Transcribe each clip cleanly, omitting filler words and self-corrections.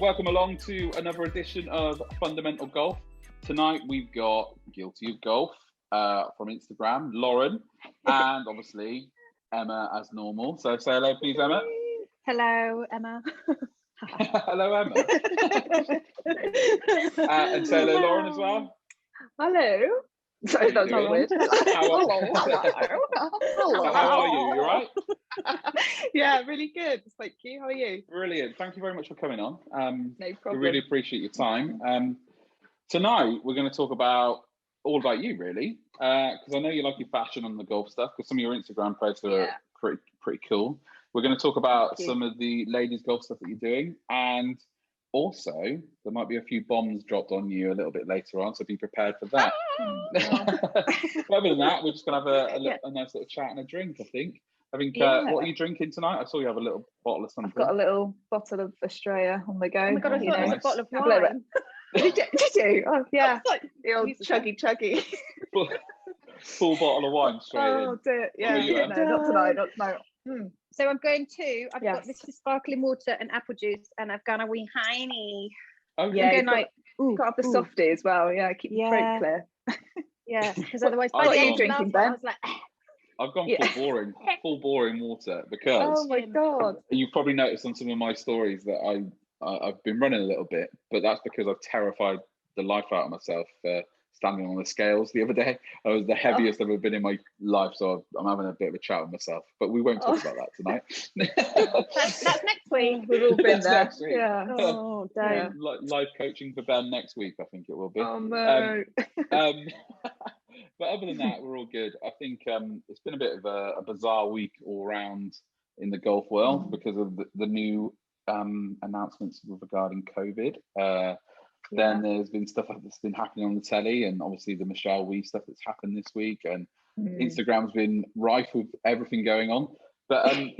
Welcome along to another edition of Fundamental Golf. Tonight we've got Guilty of Golf from Instagram, Lauren, and obviously Emma as normal. So say hello, please, Emma. Hello, Emma. Hello, Emma. And say hello, Lauren, as well. Hello. Sorry, that was doing? weird. Hello. How are you? You all right? Yeah, really good. Thank you. How are you? Brilliant. Thank you very much for coming on. No We problem. really appreciate your time. Tonight we're going to talk all about you, really, because I know you like your fashion and the golf stuff. Because some of your Instagram posts are pretty cool. We're going to talk about some of the ladies' golf stuff that you're doing, and also there might be a few bombs dropped on you a little bit later on, so be prepared for that. But other than that, we're just going to have a nice little chat and a drink, I think. What are you drinking tonight? I saw you have a little bottle of something. I've got a little bottle of Australia on the go. Oh my God, I thought it was a bottle of wine. Did you? Oh, yeah. The old chuggy. Full bottle of wine straight in. Oh, dear. Yeah. You, No, not tonight. So I'm going to, I've got this is sparkling water and apple juice, and I've gone a wee hiney. Oh, yeah. I'm going got the softy as well. Yeah, keep the throat clear. Yeah, because otherwise, What are you drinking, Ben? I was like, I've gone full boring water because oh my God. you've probably noticed on some of my stories that I've been running a little bit, but that's because I've terrified the life out of myself standing on the scales the other day. I was the heaviest I've ever been in my life, so I'm having a bit of a chat with myself, but we won't talk about that tonight. that's next week. We've all been there. Next week. Yeah. Oh, don't. Live coaching for Ben next week, I think it will be. Oh no. But other than that, we're all good. I think it's been a bit of a bizarre week all round in the golf world because of the new announcements regarding COVID. Then there's been stuff that's been happening on the telly, and obviously the Michelle Wee stuff that's happened this week, and Instagram's been rife with everything going on. But I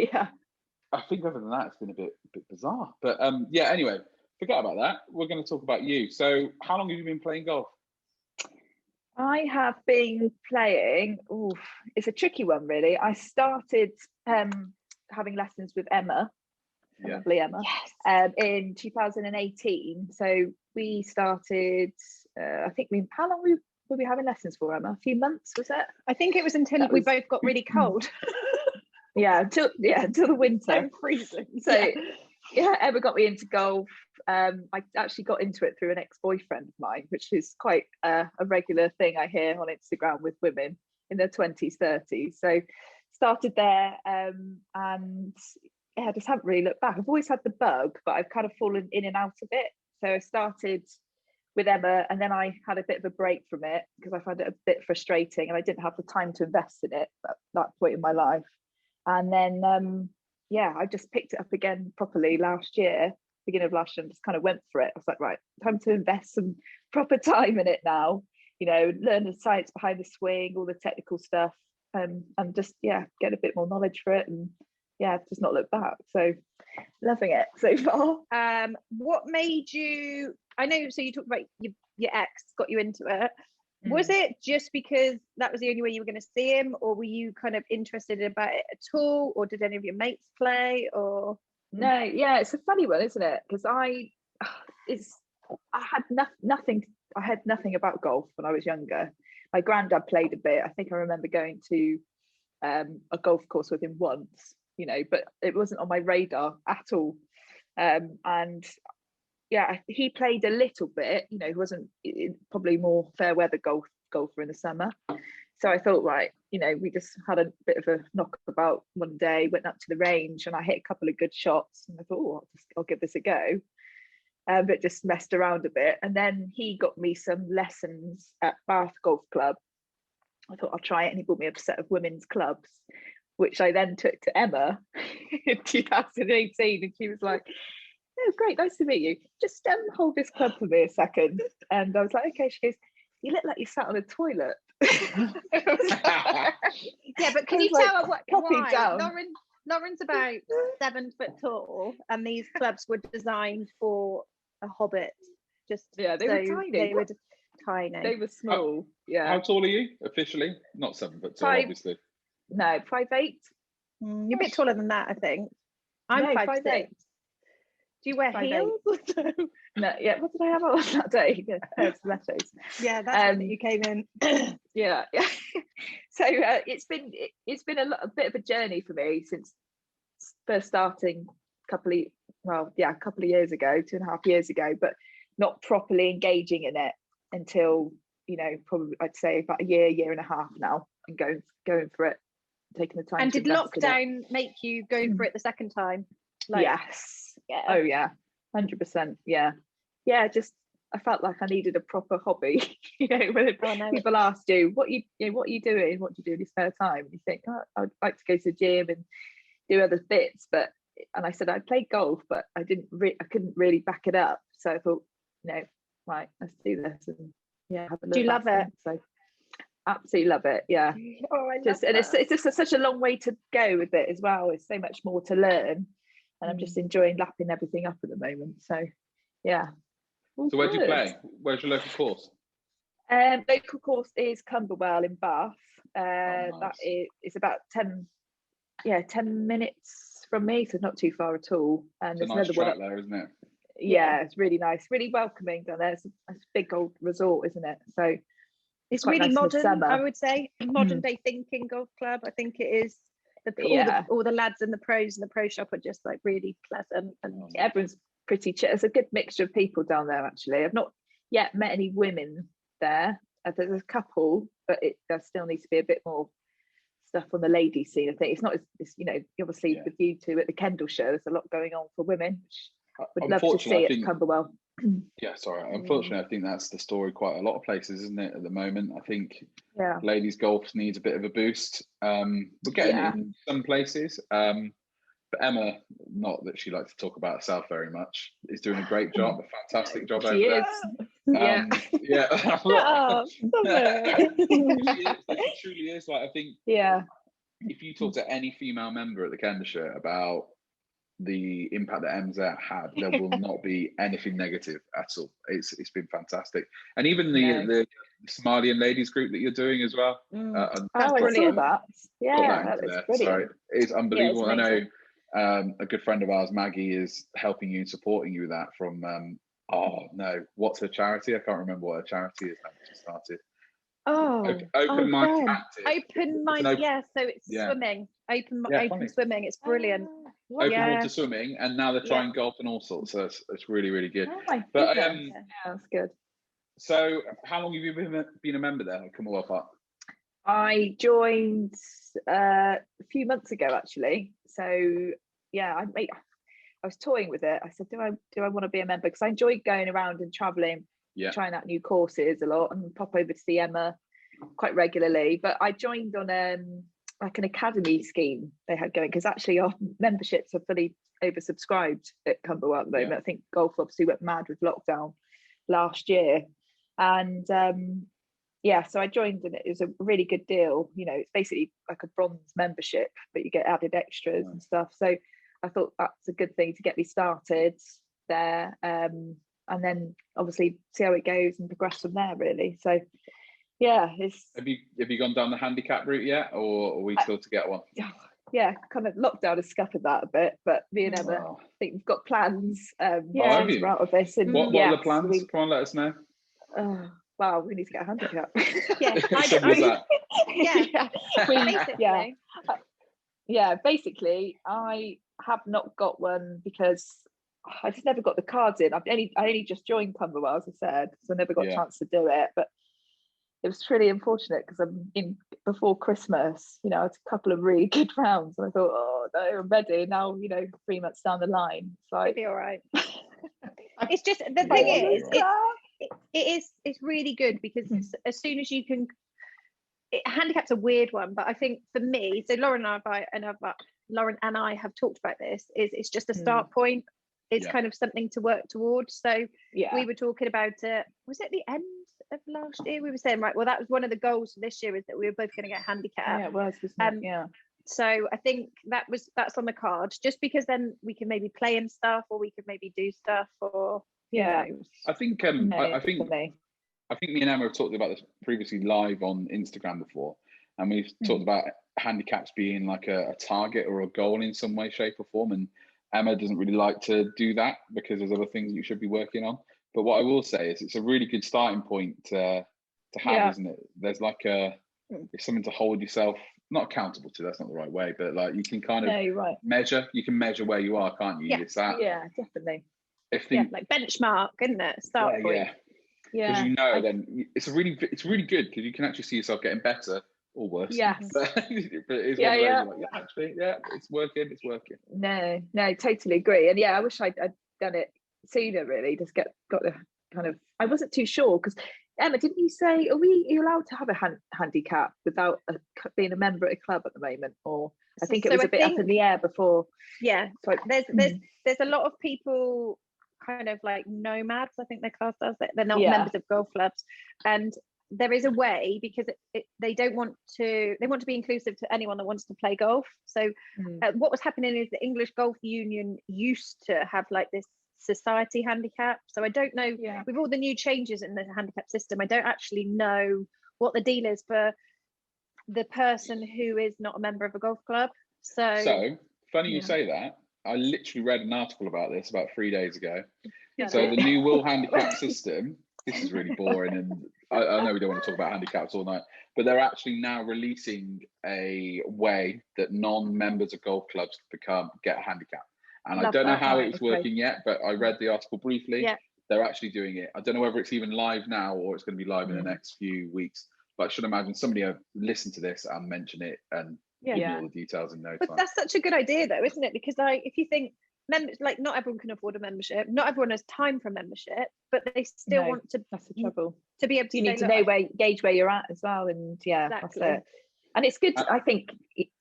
think other than that, it's been a bit bizarre. But anyway, forget about that. We're going to talk about you. So how long have you been playing golf? I have been playing. It's a tricky one, really. I started having lessons with Emma, lovely Emma, in 2018. So we started. I think how long were we having lessons for, Emma? A few months, was it? I think it was until we both got really cold. until the winter. I'm freezing. So Emma got me into golf. I actually got into it through an ex-boyfriend of mine, which is quite a regular thing I hear on Instagram with women in their 20s, 30s. So started there, and I just haven't really looked back. I've always had the bug, but I've kind of fallen in and out of it. So I started with Emma, and then I had a bit of a break from it because I found it a bit frustrating, and I didn't have the time to invest in it at that point in my life. And then I just picked it up again properly beginning of last year, and just kind of went for it. I was like, right, time to invest some proper time in it now, learn the science behind the swing, all the technical stuff, and just get a bit more knowledge for it, and just not look back. So loving it so far. What made you, I know, so you talked about your ex got you into it. Was it just because that was the only way you were going to see him, or were you kind of interested about it at all, or did any of your mates play, or? No, it's a funny one, isn't it? Because I had nothing about golf when I was younger. My granddad played a bit. I think I remember going to a golf course with him once, but it wasn't on my radar at all. And he played a little bit. He wasn't probably more fair weather golfer in the summer. So I thought, right, we just had a bit of a knockabout one day, went up to the range, and I hit a couple of good shots, and I thought, I'll give this a go. But just messed around a bit. And then he got me some lessons at Bath Golf Club. I thought I'll try it, and he bought me a set of women's clubs, which I then took to Emma in 2018, and she was like, "Oh, great, nice to meet you. Just hold this club for me a second." And I was like, "Okay." She goes, "You look like you sat on a toilet." But can you tell her why? Down. Lauren's about 7 foot tall, and these clubs were designed for a hobbit. They were tiny. They were tiny. They were small. How tall are you officially? Not 7 foot tall, obviously. No, 5'8". You're a bit taller than that, I think. I'm 5'6". Do you wear Friday. heels? No, yeah. What did I have on that day? Yeah, pair of stilettos. Yeah, that's when you came in. Yeah. So it's been a bit of a journey for me since first starting a couple of years ago, 2.5 years ago, but not properly engaging in it until, you know, probably I'd say about a year and a half now, and going for it, taking the time. And to did invest in it. lockdown make you go for it the second time? Like, Yes. Yeah. Oh yeah. 100%. Yeah. Just I felt like I needed a proper hobby. You know, when people ask you what you what are you doing, what do you do in your spare time, and you think, oh, I'd like to go to the gym and do other bits, and I said I played golf, but I couldn't really back it up. So I thought, no, right, let's do this, and have a look. Do you love it? So absolutely love it. Yeah. Oh, it's just such a long way to go with it as well. It's so much more to learn, and I'm just enjoying lapping everything up at the moment. So yeah. So where do you play? Where's your local course? Local course is Cumberwell in Bath. Nice. That is about 10 minutes from me, so not too far at all. And It's a there's nice another track there, isn't it? Yeah, it's really nice, really welcoming down there. It's a big old resort, isn't it? So it's quite really nice modern, I would say. Modern day thinking golf club. I think it is. All the lads in the pros and the pro shop are just like really pleasant, and everyone's pretty chill. It's a good mixture of people down there, actually. I've not yet met any women there. There's a couple, but there still needs to be a bit more stuff on the lady scene. I think it's not as you know, obviously with you two at the Kendall show, there's a lot going on for women, which would love to see at Cumberwell. Yeah, sorry. Unfortunately, I think that's the story quite a lot of places, isn't it, at the moment? I think ladies golf needs a bit of a boost. We're getting it in some places. But Emma, not that she likes to talk about herself very much, is doing a great job, a fantastic job over there. She truly is. Like, I think if you talk to any female member at the Kendall show about the impact that Em's had, there will not be anything negative at all. It's been fantastic. And even the Somalian ladies group that you're doing as well. I saw that. Yeah, that is brilliant. So it's unbelievable. Yeah, it's I know a good friend of ours, Maggie, is helping you and supporting you with that from what's her charity? I can't remember what her charity is now that she started. Open Mind Active. Open Mind, so it's swimming. Open swimming. It's brilliant. Open water swimming, and now they're trying golf and all sorts. So it's really, really good. Oh my goodness. That's good. So how long have you been a member there at Cumberwell Park? I joined a few months ago, actually. So I was toying with it. I said, do I want to be a member? Because I enjoyed going around and traveling, trying out new courses a lot, and pop over to see Emma quite regularly. But I joined on like an academy scheme they had going, because actually our memberships are fully oversubscribed at Cumberwell at the moment. I think golf obviously went mad with lockdown last year, and so I joined, and it was a really good deal. You know, it's basically like a bronze membership, but you get added extras and stuff. So I thought that's a good thing to get me started there, and then obviously see how it goes and progress from there, really. So it's have you gone down the handicap route yet, or are we still to get one? Kind of lockdown has scuppered that a bit, but me and Emma, I think we've got plans have you? we're out of this. And what are the plans? Come on, let us know. Wow, we need to get a handicap. Basically I have not got one because I just never got the cards in. I only just joined Cumberwell, as I said, so I never got a chance to do it. But it was really unfortunate because I'm in before Christmas, you know, it's a couple of really good rounds, and I thought, oh no, I'm ready now. You know, 3 months down the line, it's like, it'll be all right. It's just the thing is, it's really good because as soon as you can. Handicap's a weird one, but I think for me, so Lauren and I have talked about this. It's just a start point. It's kind of something to work towards. So we were talking about it. Was it the end of last year? We were saying, right, well, that was one of the goals for this year, is that we were both going to get a handicap. Yeah, it was, wasn't it? So I think that's on the card, just because then we can maybe play in stuff, or we could maybe do stuff, or I think I think me and Emma have talked about this previously live on Instagram before, and we've talked about handicaps being like a target or a goal in some way, shape or form. And Emma doesn't really like to do that because there's other things you should be working on. But what I will say is it's a really good starting point to have, isn't it? There's like it's something to hold yourself not accountable to. That's not the right way, but like you can kind of measure. You can measure where you are, can't you? Yeah. It's that. Yeah, definitely. Like benchmark, isn't it? Start point. Yeah. Because you know, then it's really good because you can actually see yourself getting better or worse. Yes. But it's one of those you're like, actually, it's working. No, totally agree. And yeah, I wish I'd done it sooner. Really, just got the kind of. I wasn't too sure because Emma, didn't you say are you allowed to have a handicap without being a member at a club at the moment? Or I think it was a bit up in the air before. Yeah, so there's a lot of people kind of like nomads, I think they're classed as. They're not members of golf clubs, and there is a way because they want to be inclusive to anyone that wants to play golf. So what was happening is the English Golf Union used to have like this society handicap. So I don't know, with all the new changes in the handicap system, I don't actually know what the deal is for the person who is not a member of a golf club. So funny you say that. I literally read an article about this about 3 days ago. So the new World Handicap system, this is really boring, and I know we don't want to talk about handicaps all night, but they're actually now releasing a way that non-members of golf clubs get a handicap. And I don't know how it's working yet, but I read the article briefly. Yeah. They're actually doing it. I don't know whether it's even live now or it's going to be live in the next few weeks. But I should imagine somebody will listen to this and mention it and give me all the details in no time. But that's such a good idea though, isn't it? Because if you think members, like not everyone can afford a membership, not everyone has time for membership, but they still want to. That's the trouble. To be able to, you need to know gauge where you're at as well, and exactly. That's it. And it's good. I think.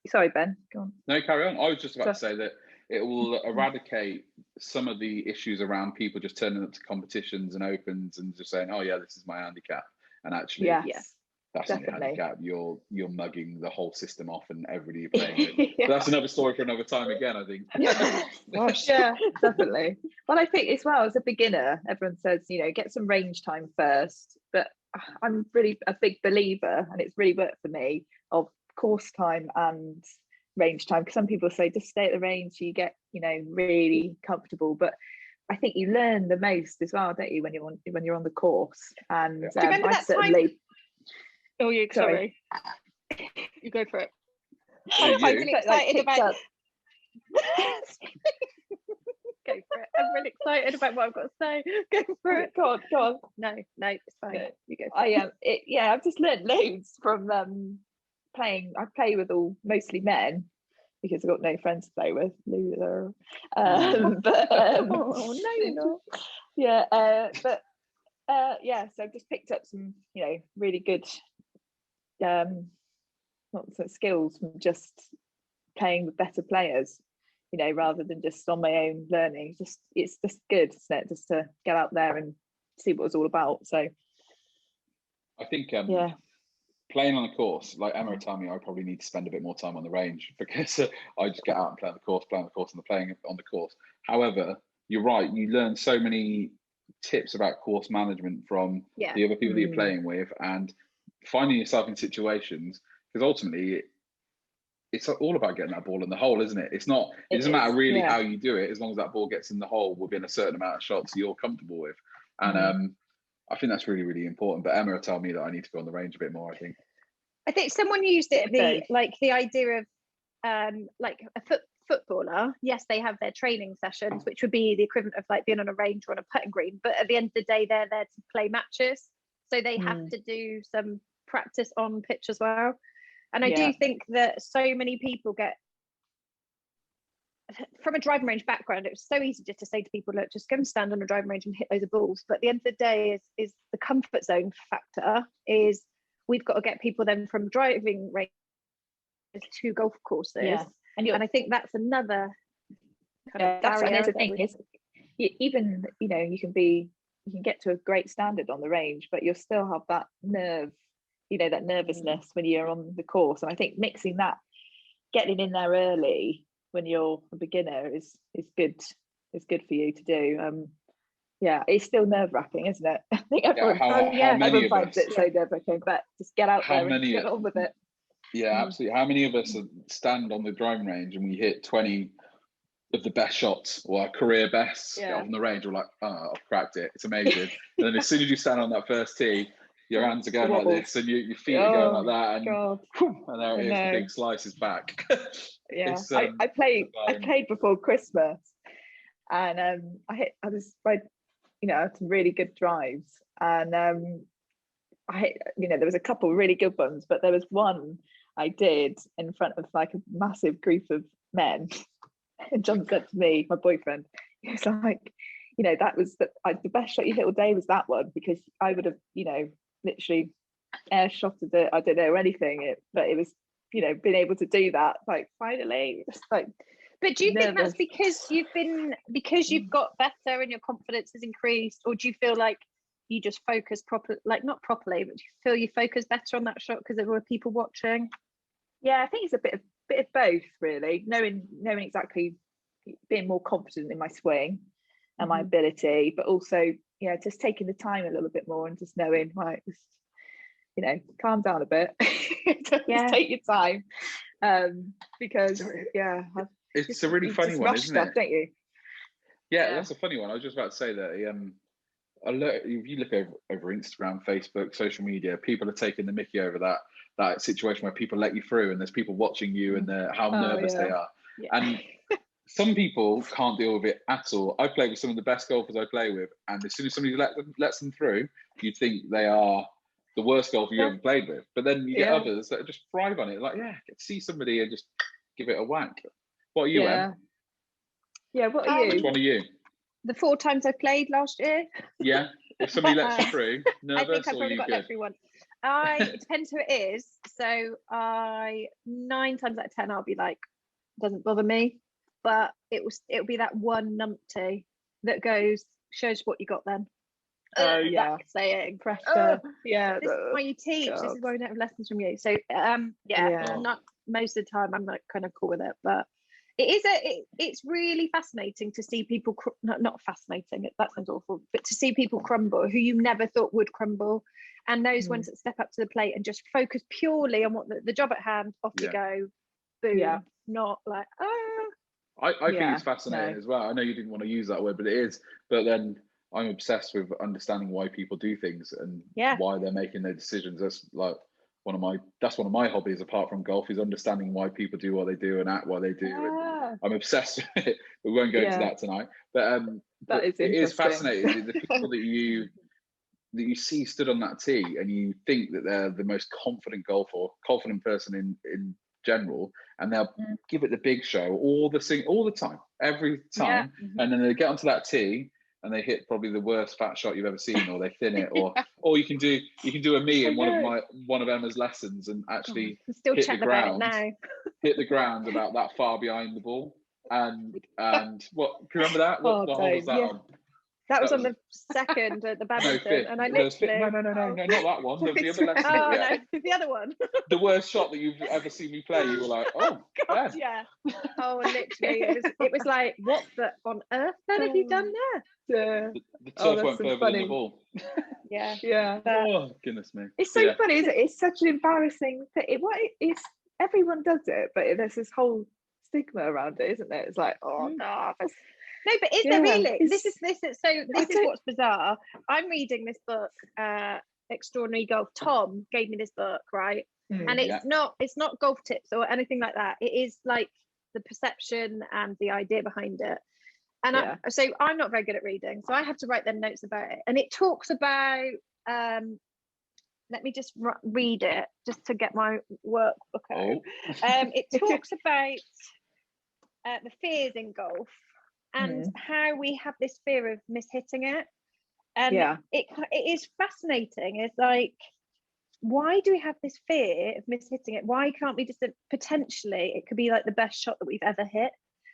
Sorry, Ben. Go on. No, carry on. I was just about to say that it will eradicate some of the issues around people just turning up to competitions and opens and just saying, "Oh yeah, this is my handicap," and actually, that's definitely not your handicap. You're mugging the whole system off and everybody you're playing with. But that's another story for another time again, I think. Gosh, yeah, definitely. Well, I think as well as a beginner, everyone says, get some range time first. But I'm really a big believer, and it's really worked for me, of course time and range time. Because some people say just stay at the range, you get, really comfortable. But I think you learn the most as well, don't you, when you're on the course? And do you remember that time? Oh, you sorry. You go for it. I'm really excited about. Go for it. I'm really excited about what I've got to say. Go for it. Go on. No, it's fine. No. You go. For I've just learned loads from playing. I play with mostly men because I've got no friends to play with. Loser. Oh no, you're not. So I've just picked up some, really good lots of skills from just playing with better players, rather than just on my own learning. It's just good, isn't it, just to get out there and see what it's all about. So I think playing on a course, like Emma told me, I probably need to spend a bit more time on the range because I just get out and play on the course and playing on the course. However, you're right, you learn so many tips about course management from the other people that you're playing with, and finding yourself in situations, because ultimately it's all about getting that ball in the hole, isn't it? It doesn't matter really how you do it, as long as that ball gets in the hole within a certain amount of shots you're comfortable with. And I think that's really, really important. But Emma told me that I need to go on the range a bit more, I think someone used it, the idea of like a footballer, yes, they have their training sessions, which would be the equivalent of like being on a range or on a putting green, but at the end of the day they're there to play matches, so they have to do some practice on pitch as well. And I do think that so many people get, from a driving range background, it was so easy just to say to people, look, just go and stand on a driving range and hit loads of balls. But at the end of the day is the comfort zone factor. Is we've got to get people then from driving range to golf courses. And I think that's another kind of barrier. That's the thing is, even you can get to a great standard on the range, but you'll still have that nerve, that nervousness when you're on the course. And I think mixing that, getting in there early when you're a beginner is good. It's good for you to do. It's still nerve-wracking, isn't it? I think everyone finds it so nerve-wracking, but just get out there and get on with it. Yeah, absolutely. How many of us stand on the driving range and we hit 20 of the best shots or our career bests Yeah. on the range. We're like, oh, I've cracked it. It's amazing. And then as soon as you stand on that first tee, your hands are going like this, and your feet are going like that, and, and there it is. The big slice is back. Yeah, I played before Christmas, and I had some really good drives, and I hit, there was a couple really good ones, but there was one I did in front of like a massive group of men. And John said to me, my boyfriend, he was like, that was the best shot you hit all day was that one, because I would have, literally air shotted it, I don't know, anything, but it was, being able to do that, like, finally, just like. But do you think that's because you've got better and your confidence has increased, or do you feel like you just focus properly, like not properly, but do you feel you focus better on that shot because there were people watching? Yeah, I think it's a bit of both, really. Knowing exactly, being more confident in my swing and my ability, but also, just taking the time a little bit more and just knowing, right, just, calm down a bit. Just take your time, because it's a really funny one, isn't it? Don't you? Yeah, that's a funny one. I was just about to say that. If you look over Instagram, Facebook, social media, people are taking the mickey over that situation where people let you through, and there's people watching you, and how nervous they are. Yeah. And some people can't deal with it at all. I play with some of the best golfers I play with, and as soon as somebody lets them through, you'd think they are the worst golfer you ever played with. But then you get others that just thrive on it. Like, see somebody and just give it a whack. What are you, Em? Yeah, what are you? Which one are you? The 4 times I played last year. Yeah, if somebody lets you through, nervous, I think I've probably got everyone. It depends who it is. So 9 times out of 10, I'll be like, doesn't bother me. But it'll be that one numpty that shows what you got then. That saying, pressure. This is why you teach. God. This is why we don't have lessons from you. So not most of the time I'm like kind of cool with it, but it's really fascinating to see people not fascinating, that sounds awful, but to see people crumble who you never thought would crumble, and those ones that step up to the plate and just focus purely on what the job at hand, off you go, boom. Not like I think it's fascinating as well. I know you didn't want to use that word, but it is. But then I'm obsessed with understanding why people do things and why they're making their decisions. That's like one of my hobbies, apart from golf, is understanding why people do what they do and act what they do. And I'm obsessed with it. We won't go into that tonight. But it is fascinating. The people that you see stood on that tee, and you think that they're the most confident person in general, and they'll give it the big show all the time, every time, and then they get onto that tee and they hit probably the worst fat shot you've ever seen, or they thin it, or you can do a me in one of Emma's lessons and actually hit the ground about that far behind the ball, and what, can you remember that? What hole was that on? That was on the second at the badminton, and I literally no, not that one. The other lesson. No, the other one. The worst shot that you've ever seen me play. You were like, oh God, yeah. Oh, literally, it was like, what on earth then have you done there? The turf went further than the ball. Yeah. Oh goodness me. It's so funny, isn't it? It's such an embarrassing thing. Everyone does it, but there's this whole stigma around it, isn't there? It's like, oh no. No, but is there really? This is what's bizarre. I'm reading this book, Extraordinary Golf. Tom gave me this book, right? And it's not golf tips or anything like that. It is like the perception and the idea behind it. And so I'm not very good at reading, so I have to write them notes about it. And it talks about let me just read it just to get my workbook out. It talks about the fears in golf. And how we have this fear of mishitting it, and it is fascinating. It's like, why do we have this fear of mishitting it? Why can't we just potentially? It could be like the best shot that we've ever hit,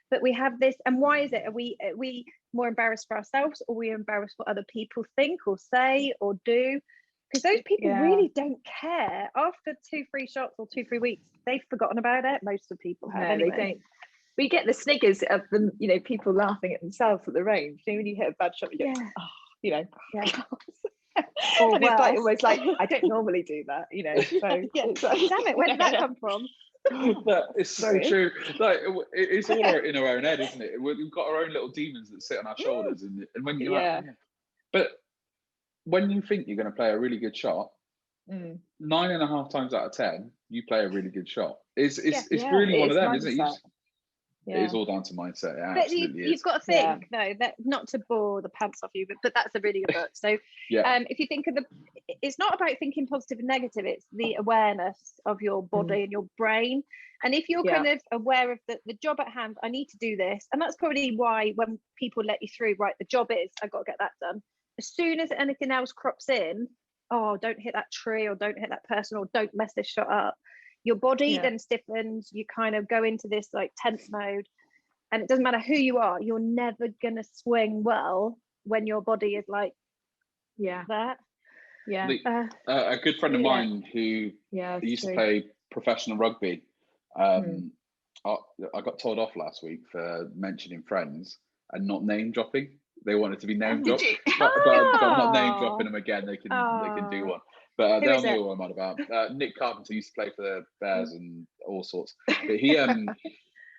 but we have this. And why is it? Are we more embarrassed for ourselves, or are we embarrassed what other people think or say or do? Because those people really don't care. After 2-3 shots or 2-3 weeks, they've forgotten about it. Most of the people have. Anyway. They don't. We get the sniggers of them, people laughing at themselves at the range. When you hit a bad shot, you go, and it's like almost like, I don't normally do that, So it's like, damn it, where did that come from? That is so Really? true. Like it's all in our own head, isn't it? We've got our own little demons that sit on our shoulders, and when you're Yeah. like, but when you think you're going to play a really good shot, 9.5 times out of 10, you play a really good shot. It's really one of them, isn't it? It is all down to mindset. It But absolutely you've is. got to think though, that not to bore the pants off you, but that's a really good book. So if you think of it's not about thinking positive and negative, it's the awareness of your body and your brain. And if you're kind of aware of the job at hand, I need to do this. And that's probably why when people let you through, right, the job is, I've got to get that done. As soon as anything else crops in, oh, don't hit that tree, or don't hit that person, or don't mess this shot up. Your body then stiffens, you kind of go into this like tense mode. And it doesn't matter who you are, you're never going to swing well when your body is like that. Yeah. A good friend of mine who used to play professional rugby, I got told off last week for mentioning friends and not name dropping. They wanted to be name dropped, but I'm not name dropping them again. They can do one. But they'll know what I'm on about. Nick Carpenter used to play for the Bears and all sorts. But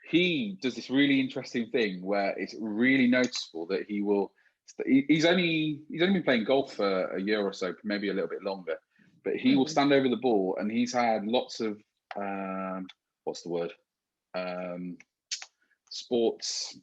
he does this really interesting thing where it's really noticeable that he's only been playing golf for a year or so, maybe a little bit longer, but he will stand over the ball, and he's had lots of what's the word, sports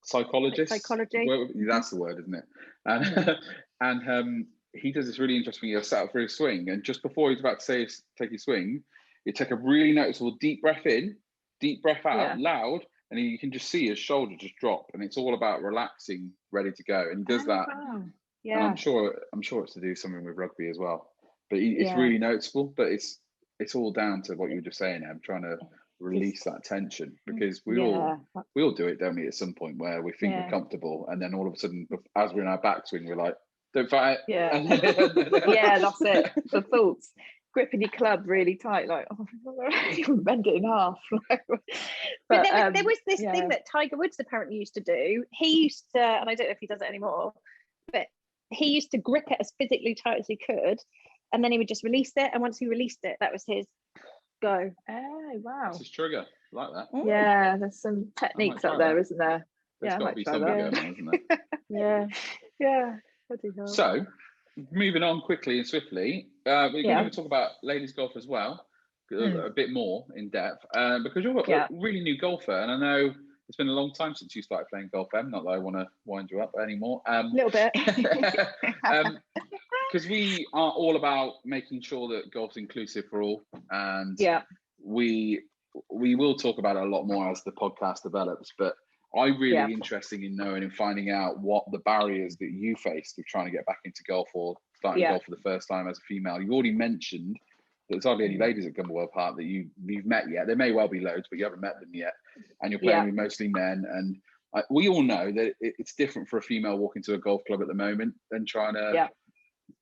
psychology, that's the word, isn't it? And he does this really interesting thing. He'll set up for his swing, and just before he's about to take his swing, you take a really noticeable deep breath in, deep breath out, loud, and you can just see his shoulder just drop, and it's all about relaxing, ready to go. And he does that. Wow. And I'm sure it's to do something with rugby as well. But it's really noticeable. But it's all down to what you were just saying, Em, trying to release that tension, because we all do it, don't we? At some point where we think we're comfortable, and then all of a sudden, as we're in our backswing, we're like, "Don't fight." Yeah, that's it. The thoughts. Gripping your club really tight, like, you bend it in half. But there was this thing that Tiger Woods apparently used to do. He used to, and I don't know if he does it anymore, but he used to grip it as physically tight as he could, and then he would just release it. And once he released it, that was his go. Oh, wow. That's his trigger. I like that. Yeah, there's some techniques out there, isn't there? There's got to be something going on, isn't there? Yeah. So, moving on quickly and swiftly, we're going to talk about ladies golf as well, a bit more in depth, because you're a really new golfer, and I know it's been a long time since you started playing golf, Em. Not that I want to wind you up anymore. A little bit. Because we are all about making sure that golf's inclusive for all, and we will talk about it a lot more as the podcast develops, but I'm really interested in knowing and finding out what the barriers that you faced with trying to get back into golf or starting golf for the first time as a female. You've already mentioned that there's hardly any ladies at Gumbleworld Park that you've met yet. There may well be loads, but you haven't met them yet. And you're playing with mostly men. And we all know that it's different for a female walking to a golf club at the moment than trying to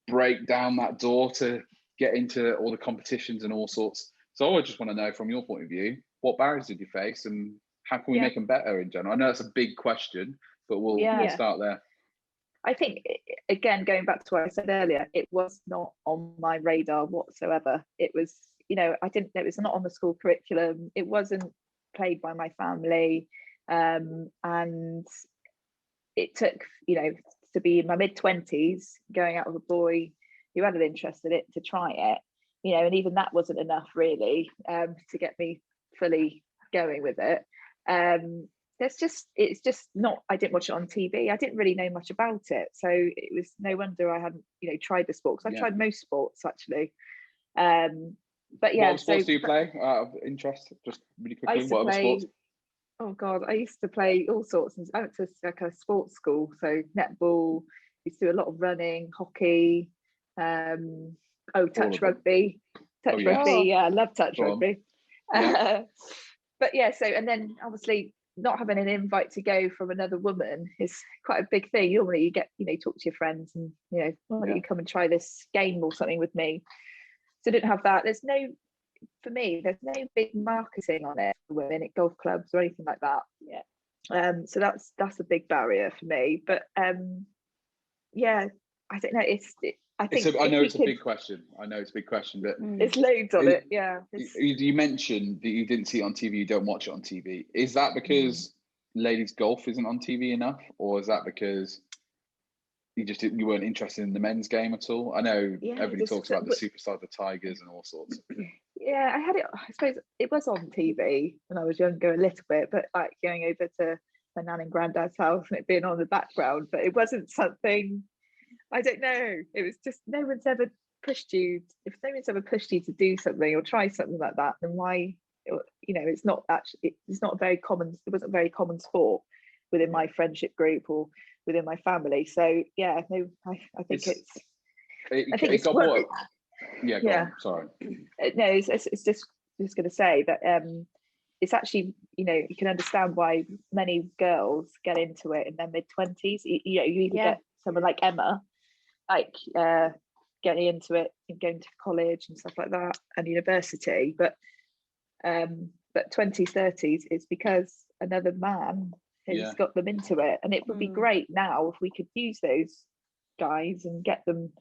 break down that door to get into all the competitions and all sorts. So I just want to know, from your point of view, what barriers did you face, and how can we make them better in general? I know it's a big question, but we'll start there. I think, again, going back to what I said earlier, it was not on my radar whatsoever. It was, it was not on the school curriculum. It wasn't played by my family. And it took, to be in my mid-20s, going out with a boy who had an interest in it, to try it, and even that wasn't enough really to get me fully going with it. It's just not, I didn't watch it on TV. I didn't really know much about it, so it was no wonder I hadn't tried the sport, because I've tried most sports actually. But what sports do you play out of interest, just really quickly? What other sports? Oh god, I used to play all sorts. I went to like a sports school, so netball, used to do a lot of running, hockey, touch rugby. I love touch rugby. But so, and then obviously not having an invite to go from another woman is quite a big thing. Normally you get, talk to your friends and, why don't you come and try this game or something with me? So I didn't have that. There's no big marketing on it for women at golf clubs or anything like that. So that's a big barrier for me. But I don't know, I think I know we it's a could, big question. I know it's a big question, but there's loads on it. Yeah. you mentioned that you didn't see it on TV, you don't watch it on TV. Is that because ladies golf isn't on TV enough, or is that because you weren't interested in the men's game at all? I know everybody talks about the superstars, the Tigers, and all sorts. Yeah, I had it. I suppose it was on TV when I was younger a little bit, but like going over to my nan and granddad's house and it being on the background, but it wasn't something. I don't know. It was just no one's ever pushed you. If no one's ever pushed you to do something or try something like that, then why? It's not actually. It's not very common. It wasn't a very common sport within my friendship group or within my family. So yeah, no, I think it's got brought up. Yeah, go on. Sorry. No, it's just going to say that it's actually, you can understand why many girls get into it in their mid-20s. You even get someone like Emma, like getting into it and going to college and stuff like that and university, but 20s, 30s, it's because another man has got them into it. And it would be great now if we could use those guys and get them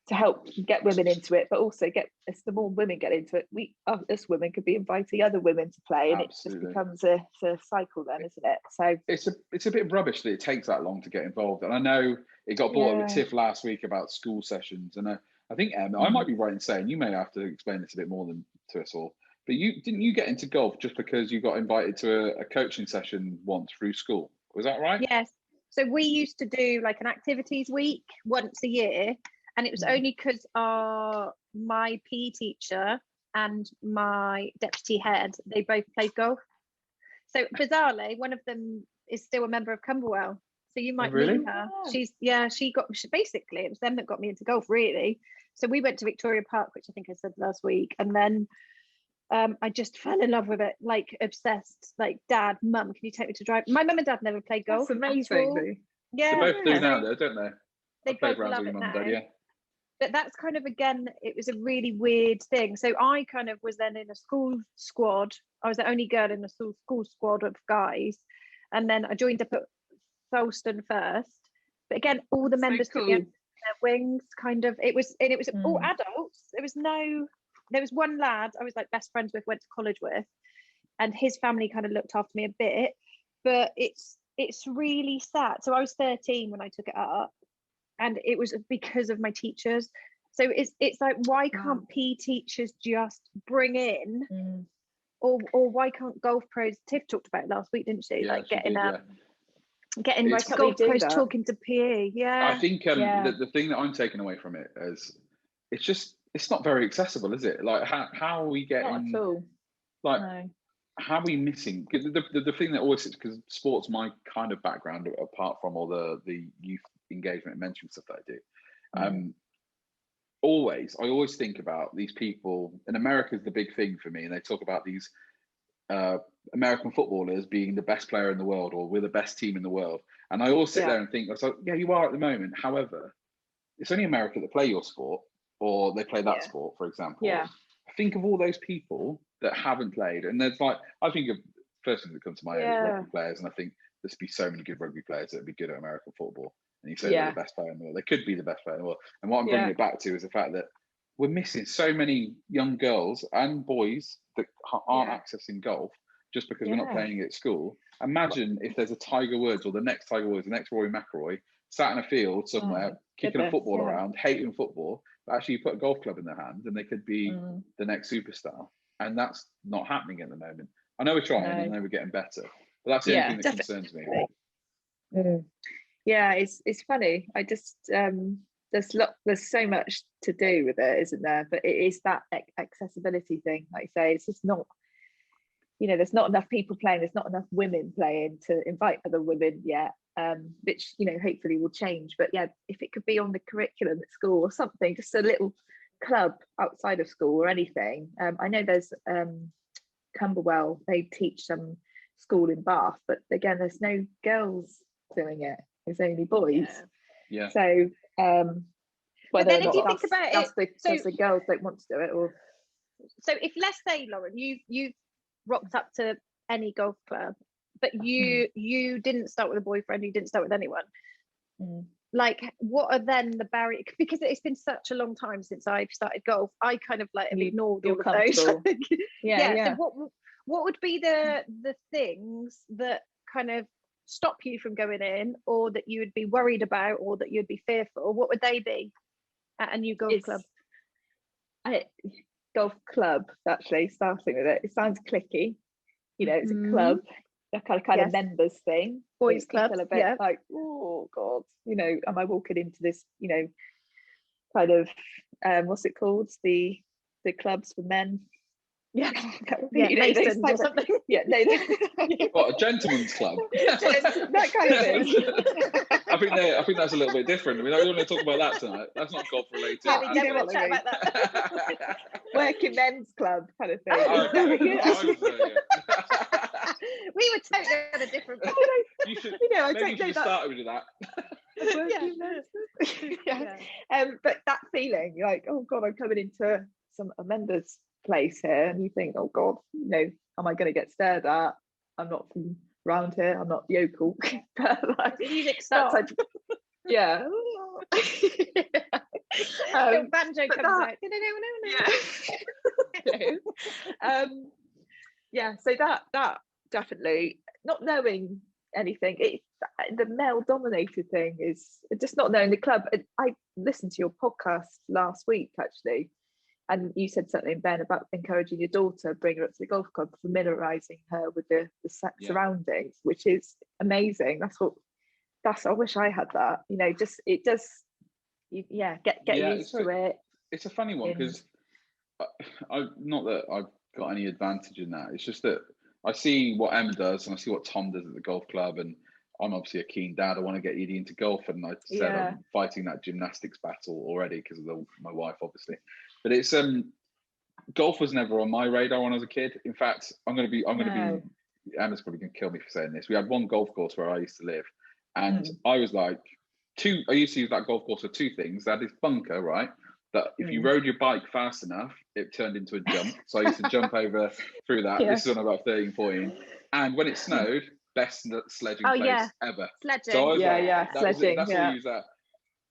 to help get women into it, but also as the more women get into it, us women could be inviting other women to play, and Absolutely. It just becomes a cycle then, isn't it? So it's a bit rubbish that it takes that long to get involved. And I know it got brought up with Tiff last week about school sessions, and I think Emma, I might be right in saying, you may have to explain this a bit more than to us all, but didn't you get into golf just because you got invited to a coaching session once through school? Was that right? Yes. So we used to do like an activities week once a year. And it was only because my PE teacher and my deputy head, they both played golf. So bizarrely, one of them is still a member of Camberwell. So you might meet her. Basically, it was them that got me into golf, really. So we went to Victoria Park, which I think I said last week. And then I just fell in love with it, like obsessed, like, Dad, Mum, can you take me to drive? My mum and dad never played golf. That's amazing. Yeah. They both do now, though, don't they? They both love it now. But that's kind of, again, it was a really weird thing. So I kind of was then in a school squad. I was the only girl in a school squad of guys. And then I joined up at Folkestone first. But again, all the members took me under their wings, kind of. It was all adults. There was one lad I was like best friends with, went to college with, and his family kind of looked after me a bit. But it's really sad. So I was 13 when I took it up. And it was because of my teachers. So it's like, why can't PE teachers just bring in, or why can't golf pros? Tiff talked about it last week, didn't she? Yeah, like she getting did, like golf pros talking to PE. Yeah. I think the thing that I'm taking away from it is it's not very accessible, is it? Like how are we getting? Not at all. Like no. How are we missing? The thing that always, because sports my kind of background, apart from all the youth engagement and mentoring stuff that I do. I always think about these people, and America's the big thing for me, and they talk about these American footballers being the best player in the world, or we're the best team in the world. And I always sit there and think, yeah, you are at the moment. However, it's only America that play your sport, or they play that sport, for example. Yeah. Think of all those people that haven't played, and there's like, I think of first thing that comes to my head is rugby players, and I think there'd be so many good rugby players that would be good at American football. And you say they're the best player in the world. They could be the best player in the world. And what I'm bringing it back to is the fact that we're missing so many young girls and boys that aren't accessing golf just because we're not playing it at school. Imagine if there's a Tiger Woods, or the next Tiger Woods, the next Rory McIlroy, sat in a field somewhere, kicking a football around, hating football, but actually you put a golf club in their hand and they could be the next superstar. And that's not happening at the moment. I know we're trying, I know we're getting better, but that's the only thing that concerns me. Yeah, it's funny. I just there's so much to do with it, isn't there? But it is that accessibility thing, like I say. It's just not, there's not enough people playing. There's not enough women playing to invite other women yet, which hopefully will change. But yeah, if it could be on the curriculum at school or something, just a little club outside of school or anything. I know there's Camberwell. They teach some school in Bath, but again, there's no girls doing it. It's only boys. Yeah. So but then if you think about it, because the girls don't want to do it, or so if, let's say, Lauren, you rocked up to any golf club, but you didn't start with a boyfriend, you didn't start with anyone. like what are then the barriers, because it's been such a long time since I've started golf. I kind of like have ignored all of those. So what would be the things that kind of stop you from going in, or that you would be worried about, or that you'd be fearful? What would they be at a new golf club? Golf club, actually, starting with it sounds clicky, you know, it's a club, a kind of members thing, boys club, a bit like, oh god, you know, am I walking into this, you know, kind of what's it called, the clubs for men, Masons or something. What, a gentleman's club? That kind of thing. I think that's a little bit different. We don't want to talk about that tonight. That's not golf related. We don't want to chat about that. Working men's club kind of thing. We were totally on a different. You should. You know, I maybe don't know that. Started with that. But that feeling, like, oh god, I'm coming into a members place here, and you think, oh god, you know, am I going to get stared at? I'm not from around here, I'm not yokel. But like, music starts. Yeah. Banjo comes out. So that definitely, not knowing anything, the male dominated thing is just not knowing the club. I listened to your podcast last week actually, and you said something, Ben, about encouraging your daughter, bring her up to the golf club, familiarising her with the surroundings, which is amazing. I wish I had that. You know, get used to it. It's a funny one, because I not that I've got any advantage in that. It's just that I see what Emma does and I see what Tom does at the golf club, and I'm obviously a keen dad. I want to get Edie into golf, and I said I'm fighting that gymnastics battle already because of my wife, obviously. But it's golf was never on my radar when I was a kid. In fact, Emma's probably going to kill me for saying this. We had one golf course where I used to live, and I was like, I used to use that golf course for two things. They had this bunker, right, that if you rode your bike fast enough, it turned into a jump. So I used to jump over through that. This is on about 13, 14. And when it snowed, best sledging place ever. Sledging. So I was sledging. That's all I use that.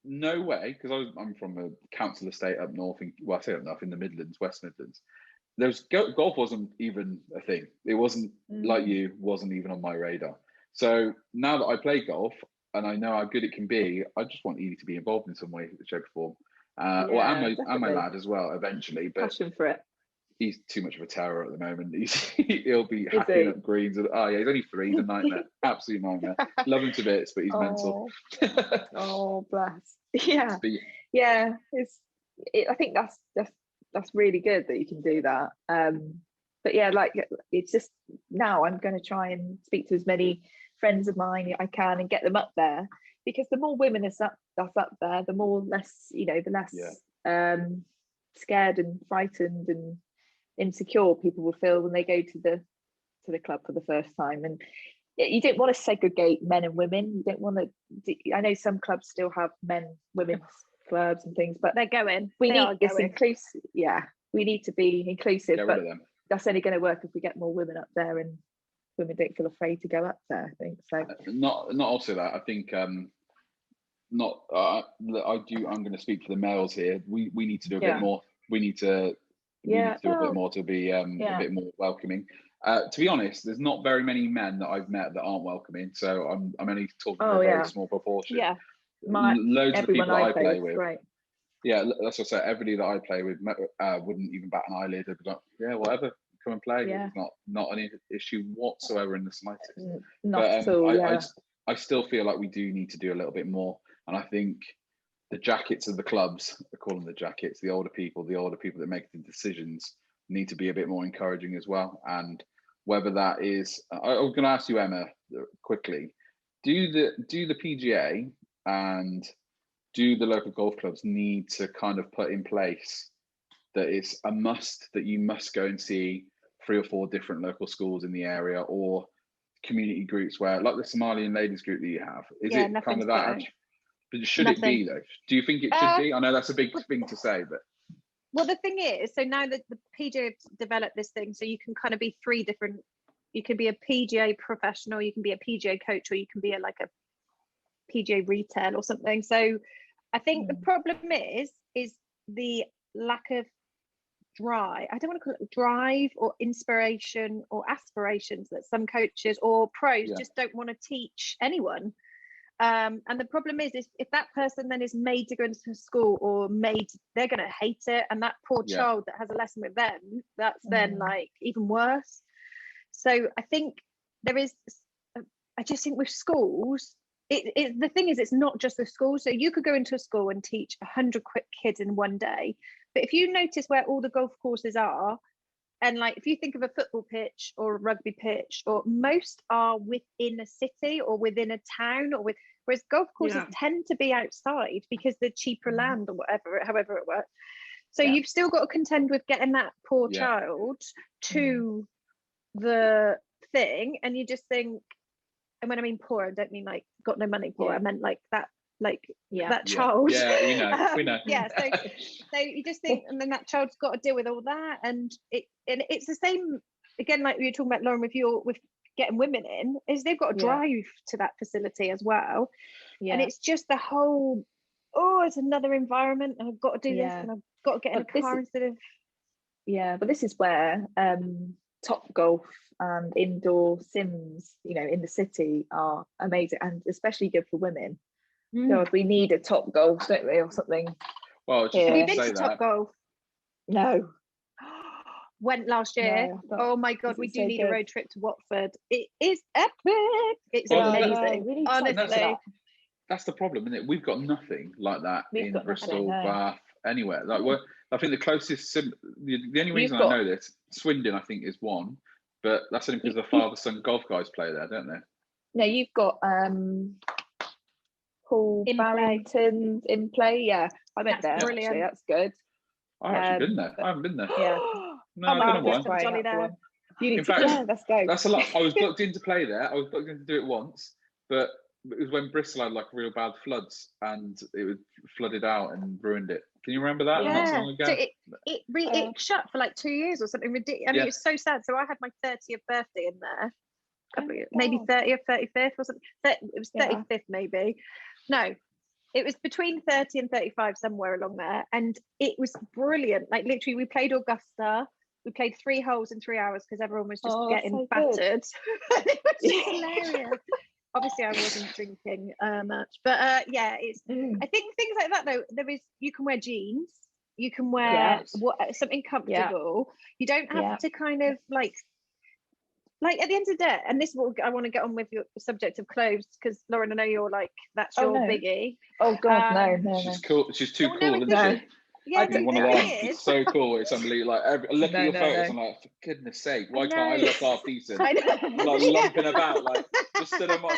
No way, because I'm from a council estate up north, I say up north, in the Midlands, West Midlands. Golf wasn't even a thing. It wasn't like wasn't even on my radar. So now that I play golf and I know how good it can be, I just want Edie to be involved in some way, shape, or form. And my lad as well, eventually. But passion for it. He's too much of a terror at the moment. He'll be hacking up greens. He's only 3. He's a nightmare, absolute nightmare. Love him to bits, but he's mental. Oh, bless. Yeah. I think that's really good that you can do that. But yeah, like, it's just, now I'm going to try and speak to as many friends of mine I can and get them up there, because the more women that's up there, the less scared and frightened and insecure people will feel when they go to the club for the first time. And you don't want to segregate men and women. You don't want to. I know some clubs still have women's clubs and things, but they're going. We need this inclusive. Yeah, we need to be inclusive. Get but rid of them. That's only going to work if we get more women up there, and women don't feel afraid to go up there. I think so. Not also that. I think not. I'm going to speak for the males here. We need to do a bit more. We need to do a bit more to be a bit more welcoming. To be honest, there's not very many men that I've met that aren't welcoming. So I'm only talking about a very small proportion. Yeah. Loads of the people that I play with. Right. Yeah, that's what I say. Everybody that I play with wouldn't even bat an eyelid. They'd be like, yeah, whatever, come and play. Yeah. It's not an issue whatsoever in the slightest. Not at all. I still feel like we do need to do a little bit more. And I think the jackets of the clubs, I call them the jackets, the older people that make the decisions, need to be a bit more encouraging as well. And whether that is, I'm going to ask you, Emma, quickly, do the PGA and do the local golf clubs need to kind of put in place that it's a must, that you must go and see 3 or 4 different local schools in the area, or community groups where, like the Somalian ladies group that you have, is it kind of that? But should it be though? Do you think it should be? I know that's a big thing to say, but well, the thing is, so now that the PGA have developed this thing, so you can kind of be 3 different. You can be a PGA professional, you can be a PGA coach, or you can be a PGA retail or something. So I think the problem is the lack of I don't want to call it drive or inspiration or aspirations that some coaches or pros just don't want to teach anyone. And the problem is if that person then is made to go into school or they're going to hate it, and that poor child that has a lesson with them, that's then like even worse. So I think I just think with schools, the thing is, it's not just the school. So you could go into a school and teach 100 kids in one day, but if you notice where all the golf courses are, and like if you think of a football pitch or a rugby pitch, or most are within a city or within a town, whereas golf courses tend to be outside because they're cheaper land or however it works. So you've still got to contend with getting that poor child to the thing, and you just think, and when I mean poor, I don't mean like got no money poor. I meant like that, that child. Yeah, we know. So you just think, and then that child's got to deal with all that, and it's the same again, like we were talking about, Lauren, with getting women in, is they've got to drive to that facility as well. And it's just the whole, it's another environment, and I've got to do this, and I've got to get in a car instead of. But this is where Top Golf and indoor sims, in the city are amazing, and especially good for women. God, we need a Top Golf, don't we, or something? Well, have you been to Top Golf? No. Went last year. No, oh my God, we do need a road trip to Watford. It is epic. It's amazing. Honestly, that's the problem, isn't it? We've got nothing like that in Bristol, Bath, anywhere. Like I think the closest the only reason I know this, Swindon, I think, is one, but that's only because the father-son golf guys play there, don't they? No, you've got Paul Barrington's in play. Yeah, I went there. Brilliant. Actually, that's good. I've actually been there. I haven't been there. Yeah. No, I don't know why. In fact, let's go. That's a lot. I was booked in to play there. I was booked in to do it once, but it was when Bristol had like real bad floods, and it was flooded out and ruined it. Can you remember that? Yeah. So long ago? So it shut for like 2 years or something ridiculous. I mean, it was so sad. So I had my 30th birthday in there. Maybe 30th, 35th or something. It was 35th maybe. No, it was between 30 and 35, somewhere along there. And it was brilliant. Like literally, we played Augusta. We played 3 holes in 3 hours because everyone was just getting battered. It was just hilarious. Obviously, I wasn't drinking much, but it's. I think things like that though. You can wear jeans. You can wear something comfortable. You don't have to kind of like at the end of the day. And this is what I want to get on with your subject of clothes, because Lauren, I know you're like that's your biggie. Oh God, no. She's cool. She's too cool, isn't she? Yeah, one of them. It's so cool. It's unbelievable. Like I look at your photos, I'm like, for goodness sake, why can't I look half decent? I'm like lumping about, like just stood on my.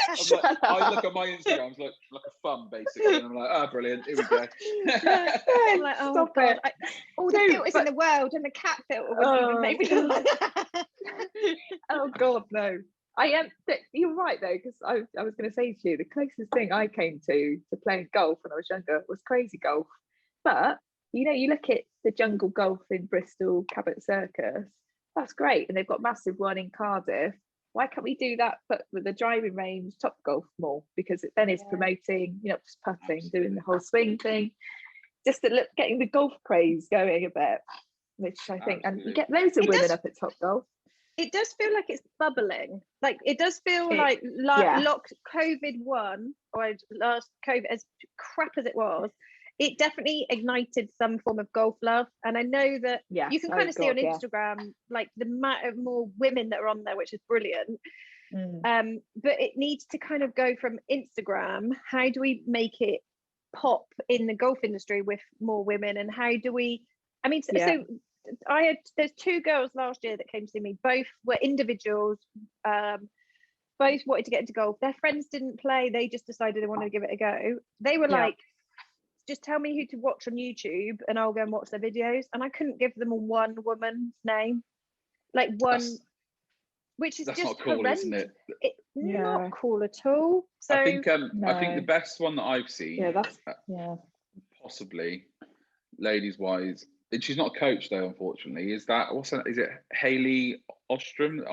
I look at my Instagram, it's like a fun basically, and I'm like, brilliant, here we go. I'm like, oh God, all the filters in the world, and the cat filter wouldn't even make me look like that. Oh God, no. I am. You're right though, because I was going to say to you, the closest thing I came to playing golf when I was younger was crazy golf, but. You look at the Jungle Golf in Bristol, Cabot Circus, that's great. And they've got massive one in Cardiff. Why can't we do that, but with the driving range, Top Golf more? Because it then is promoting, just putting, doing the whole swing thing, just getting the golf craze going a bit, which I think, and you get loads of women up at Top Golf. It does feel like it's bubbling. Like it does feel like locked COVID-1 or last COVID, as crap as it was. It definitely ignited some form of golf love, and I know that you can kind of see on Instagram like the amount of more women that are on there, which is brilliant. But it needs to kind of go from Instagram. How do we make it pop in the golf industry with more women, and how do we? I mean, so there's 2 girls last year that came to see me. Both were individuals. Both wanted to get into golf. Their friends didn't play. They just decided they wanted to give it a go. They were like, just tell me who to watch on YouTube and I'll go and watch their videos. And I couldn't give them one woman's name, like one, which is that's just not cool, horrendous. Isn't it? Not cool at all. So I think the best one that I've seen, possibly ladies wise, and she's not a coach though, unfortunately. Is it Hayley Ostrom?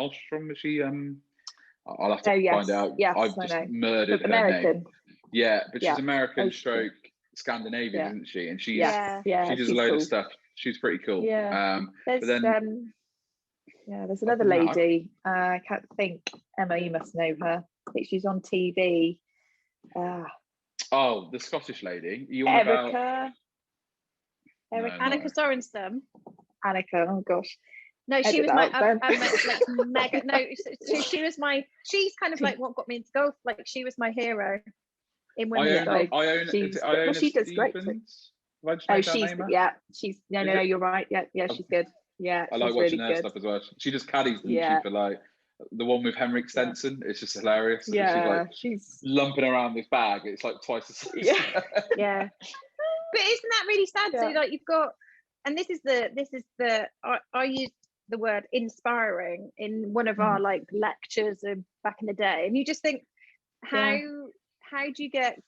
Is she? I'll have to find out. Yes, I've just murdered her American. name. Yeah, but Yeah. she's American Oh, stroke Scandinavian, isn't she? And she's Yeah. she does a she's load cool. of stuff. She's pretty cool. Yeah. But There's then there's another than that, lady. I can't think. Emma, you must know her. I think she's on TV. the Scottish lady. You on about Erica. Eric, No, Annika Sorenstam. Annika. Oh gosh. No, she Edit was that my out, Ben. like mega. No, she was my. She's kind of like what got me into golf. Like she was my hero in women's golf. Well, she does great. Stevens. Have I just Oh, made that she's name up? she's Is no, it? you're right. Yeah, she's good. Yeah, I she's like watching really her good. stuff as well. She just caddies, doesn't Yeah. she, for like the one with Henrik Stenson. It's just hilarious. She's like she's lumping around this bag. It's like twice as size. Yeah. But isn't that really sad? So like you've got, and this is the I use the word inspiring in one of our like lectures of back in the day, and you just think how do you get,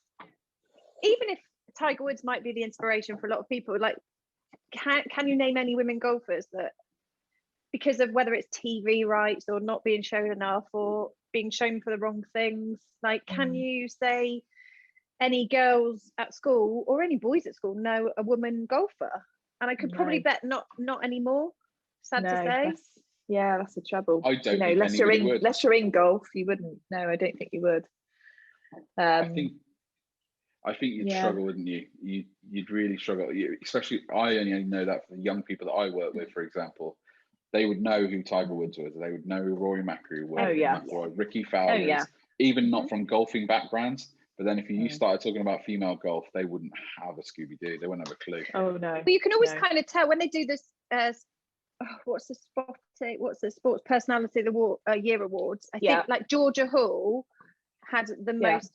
even if Tiger Woods might be the inspiration for a lot of people, like can you name any women golfers that, because of whether it's TV rights or not being shown enough or being shown for the wrong things, like can you say any girls at school or any boys at school know a woman golfer? And I could probably bet not anymore. Sad to say. That's the trouble. I don't think unless you're in golf, you wouldn't. No, I don't think you would. I think you'd struggle, wouldn't you? You'd really struggle. Especially, I only know that for the young people that I work with, for example. They would know who Tiger Woods was. They would know who Rory McIlroy was, Ricky Fowler, even not from golfing backgrounds. But then if you started talking about female golf, they wouldn't have a Scooby-Doo. They wouldn't have a clue. Oh, no. But you can always kind of tell when they do this, what's the Sports Personality Year Awards? I think like Georgia Hall had the most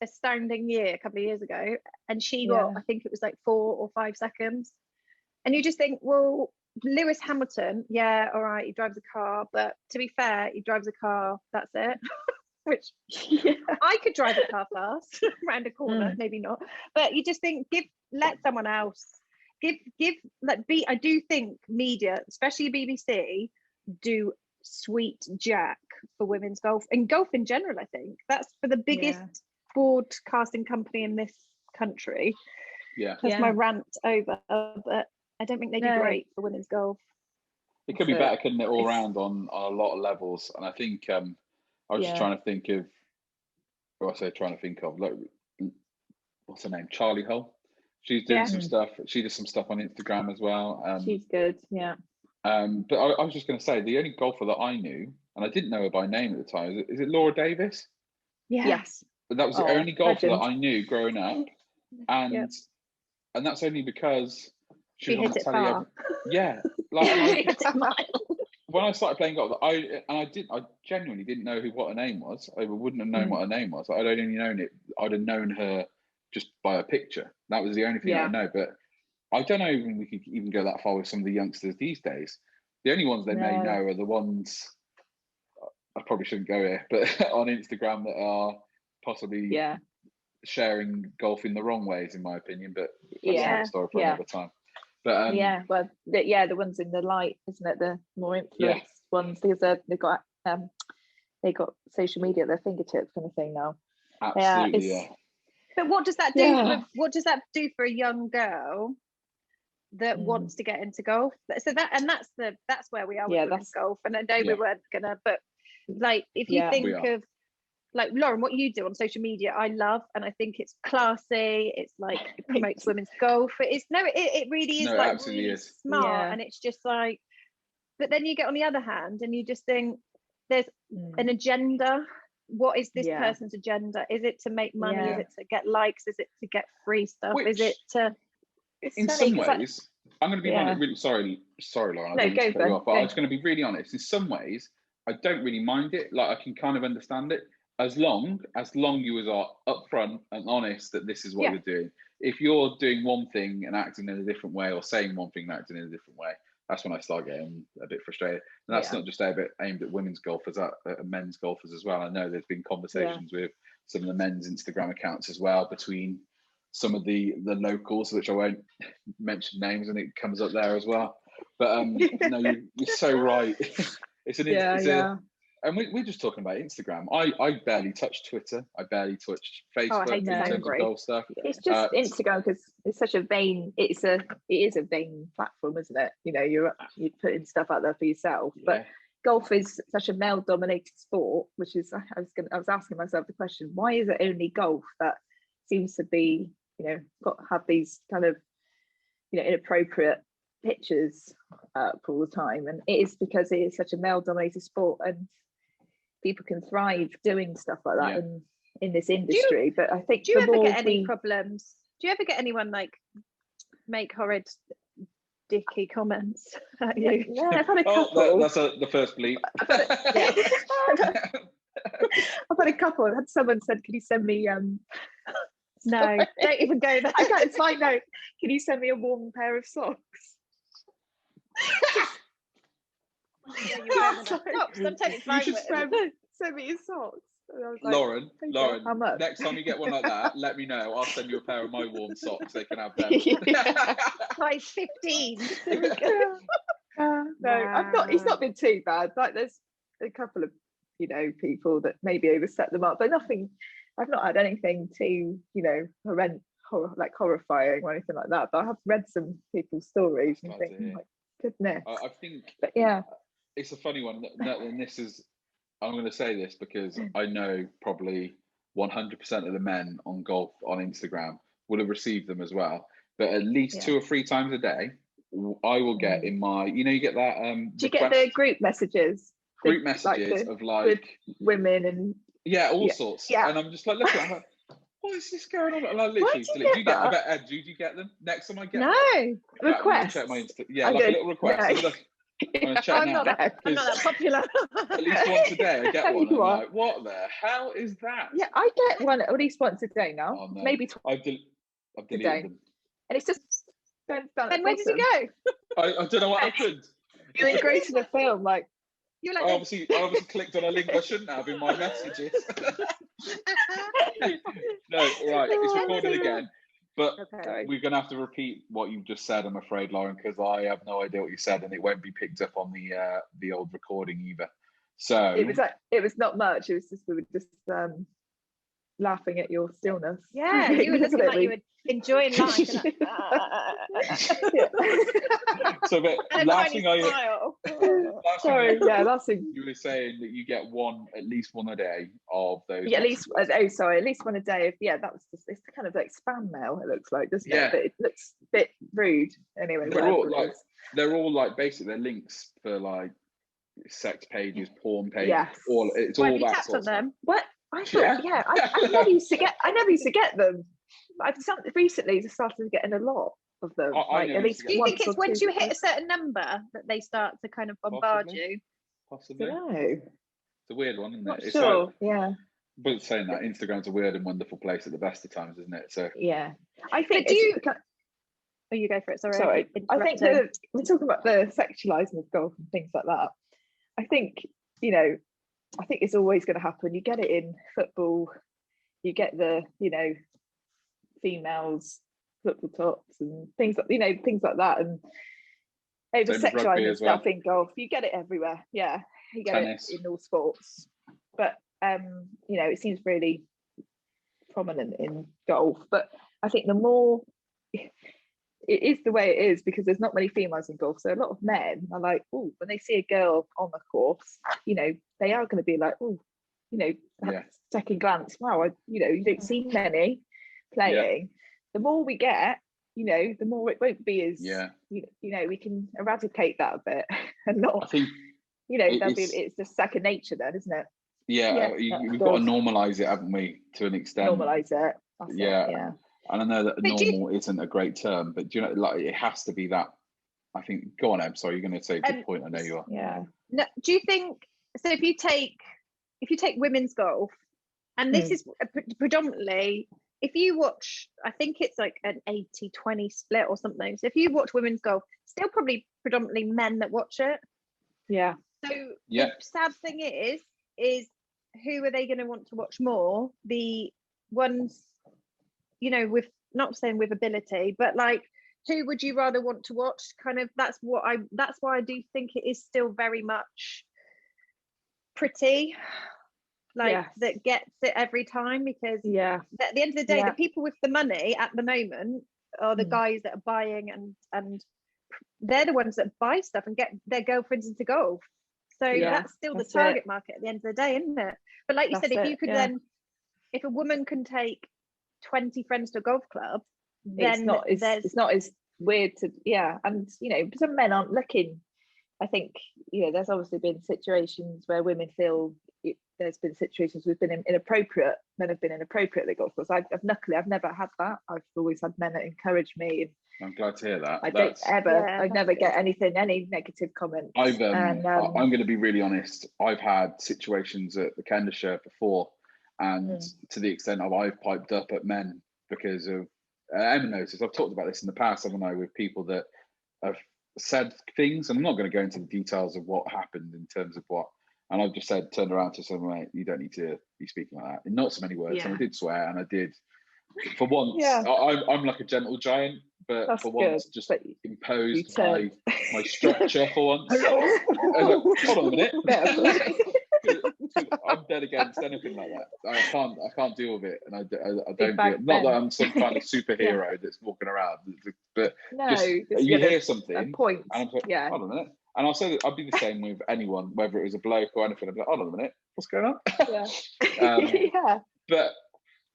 astounding year a couple of years ago. And she got, I think it was like 4 or 5 seconds. And you just think, well, Lewis Hamilton, all right, he drives a car. But to be fair, he drives a car, that's it. Which I could drive a car fast around a corner, maybe not, but you just think let someone else I do think media, especially BBC, do sweet jack for women's golf and golf in general. I think that's for the biggest broadcasting company in this country. That's my rant over, but I don't think they do great for women's golf. It could be better, couldn't it, all round on a lot of levels. And I think I was just trying to think of, like, what's her name? Charlie Hull. She's doing some stuff. She does some stuff on Instagram as well. She's good, But I was just going to say, the only golfer that I knew, and I didn't know her by name at the time, is it Laura Davis? Yes. But that was the only golfer that I knew growing up. And that's only because she was on the telly. When I started playing golf, I genuinely didn't know what her name was. I wouldn't have known what her name was. I'd only known it. I'd have known her just by a picture. That was the only thing I know. But I don't know even we could even go that far with some of the youngsters these days. The only ones they may know are the ones, I probably shouldn't go here, but on Instagram that are possibly sharing golf in the wrong ways, in my opinion. But that's another story for another time. But the ones in the light, isn't it? The more influenced ones, because they got social media at their fingertips, kind of thing now. Absolutely, But what does that do? What does that do for a young girl that wants to get into golf? So that's where we are with golf. And I know we weren't gonna, but like if you think of like Lauren, what you do on social media, I love, and I think it's classy. It's like it promotes women's golf. It really is like really smart, and it's just like. But then you get on the other hand, and you just think there's an agenda. What is this person's agenda? Is it to make money? Is it to get likes? Is it to get free stuff? Is it to? In some ways, I'm going to be really sorry, Lauren. No, go for it. But I'm just going to be really honest. In some ways, I don't really mind it. Like I can kind of understand it. As long you are upfront and honest that this is what you're doing. If you're doing one thing and acting in a different way, or saying one thing and acting in a different way, that's when I start getting a bit frustrated. And that's not just aimed at women's golfers, at men's golfers as well. I know there's been conversations with some of the men's Instagram accounts as well, between some of the locals, which I won't mention names, and it comes up there as well. But no, you're so right. It's And we're just talking about Instagram. I barely touch Twitter. I barely touch Facebook hate in it. I terms of agree. golf stuff. It's just Instagram, because it's such a vain. It is a vain platform, isn't it? You know, you're putting stuff out there for yourself, but golf is such a male-dominated sport, which is I was asking myself the question: why is it only golf that seems to be, you know, have these kind of, you know, inappropriate pictures up all the time? And it is because it is such a male-dominated sport, and people can thrive doing stuff like that in this industry. But I think, do you ever get any problems? Do you ever get anyone like make horrid dicky comments at you? Yeah, I've had a couple. That's the first bleep. I've had a couple. I had someone said, "Can you send me?" No, don't even go there. I can't. It's like, no. Can you send me a warm pair of socks? I'm totally fine with it. Send me your socks. And I was like, Lauren, how much? next time you get one like that, let me know. I'll send you a pair of my warm socks. They can have them. Size 15. No, I've not. It's not been too bad. Like, there's a couple of, you know, people that maybe overset them up, but nothing. I've not had anything too, you know, horrifying or anything like that. But I have read some people's stories and think, oh my goodness. I think, but yeah, it's a funny one. And this is, I'm going to say this because I know probably 100% of the men on golf on Instagram will have received them as well. But at least 2 or 3 times a day, I will get in my, you know, you get that. Do you get the group messages? Group messages of like women and all sorts. Yeah. And I'm just like, looking, I'm like, what is this going on? And I literally, do you get? I bet do you get them? Next time I get them, requests. Check my Insta. Yeah, like a little request. No. I'm not that popular. At least once a day I get one. I'm like, what the hell is that? Yeah, I get one at least once a day now. Oh, no. Maybe I've deleted them. And it's just and where did you go? I don't know what happened. You're engrossed in the film, like. I obviously clicked on a link I shouldn't have in my messages. No, right, it's recorded again. But we're going to have to repeat what you've just said, I'm afraid, Lauren, because I have no idea what you said, and it won't be picked up on the old recording either. So it was not much. It was just, we were just laughing at your stillness. Yeah, you were looking like you were enjoying life. So, but last thing you were saying that you get at least one a day of those. Yeah, at least one a day. That was just, it's kind of like spam mail. It looks like, doesn't it? But it looks a bit rude. Anyway, they're all like basically they're links for like sex pages, porn pages. Yes. It's all that sort of them. What? I thought, I never used to get them. I've recently just started getting a lot of them. At least. Do you think it's once you hit a certain number that they start to kind of bombard you? Possibly. No. It's a weird one, isn't it? Not It's sure. like, yeah. But saying that, Instagram's a weird and wonderful place at the best of times, isn't it? So yeah, I think. Oh, you go for it. Sorry. I think we're talking about the sexualizing of golf and things like that. I think, you know, I think it's always going to happen. You get it in football. You get the, you know, females football tops and things like, you know, things like that, and over sexualizing stuff in golf. You get it everywhere. Yeah, you get Tennis. It in all sports. But you know, it seems really prominent in golf. But I think the more it is the way it is, because there's not many females in golf, so a lot of men are like, oh, when they see a girl on the course, you know, they are going to be like, oh, you know, second glance, wow, you know, you don't see many playing. The more we get, you know, the more it won't be as you know, we can eradicate that a bit and not, I think, you know, it's just second nature then, isn't it? We've got to normalize it, haven't we, to an extent? Normalize it. Yeah. And I know that normal isn't a great term, but do you know, like, it has to be that. I think. Go on, Em. Sorry, you're going to say a good point. I know you are. Yeah. No, do you think so? If you take women's golf, and this is predominantly, if you watch, I think it's like an 80-20 split or something. So if you watch women's golf, still probably predominantly men that watch it. Yeah. So the sad thing is who are they going to want to watch more? The ones, you know, with, not saying with ability, but like, who would you rather want to watch? Kind of, that's why I do think it is still very much pretty, like Yes. that gets it every time, because Yeah. at the end of the day, Yeah. the people with the money at the moment are the Mm. guys that are buying, and they're the ones that buy stuff and get their girlfriends into golf. So Yeah, that's still the that's target it. market at the end of the day, isn't it? But like you That's said, if it, you could yeah. then, if a woman can take 20 friends to a golf club, It's then not there's it's not as weird to, yeah. And you know, some men aren't looking. I think, you know, there's obviously been situations where women feel there's been situations we've been inappropriate, men have been inappropriate at the golf course. I've luckily I've never had that. I've always had men that encourage me, and I'm glad to hear that. I don't ever, Yeah, I that's never get good. any negative comments. I'm And going to be really honest. I've had situations at the Kendershire before, and to the extent of I've piped up at men because of Emma knows. I've talked about this in the past, haven't I, with people that have said things. I'm not going to go into the details of what happened in terms of what, and I've just said, turned around to someone, mate, you don't need to be speaking like that in not so many words. And I did swear, and I did for once. Yeah. I'm like a gentle giant, but That's for once, good, just but imposed turned. my structure for once. I was like, hold on a minute. I'm dead against anything like that. I can't deal with it, and I don't bad deal. Not that men. I'm some kind of superhero that's walking around, but No, just you hear something, point. and I'm like, Yeah. hold on a minute. And I'll say that I'd be the same with anyone, whether it was a bloke or anything. I'd be like, hold on a minute, what's going on? Yeah. Yeah. But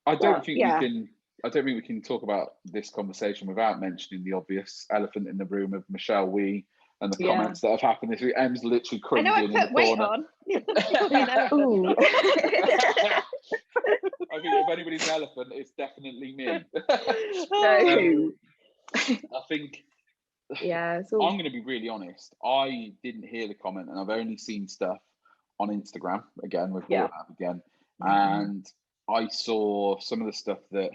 I don't think yeah. we can. I don't think we can talk about this conversation without mentioning the obvious elephant in the room of Michelle Wee and the comments that have happened this week. Em's literally I know cringing I in put the weight corner. on. Ooh. I think if anybody's an elephant, it's definitely me. No. I think. Yeah. I'm going to be really honest. I didn't hear the comment, and I've only seen stuff on Instagram. Again, we've brought it up again, and I saw some of the stuff that.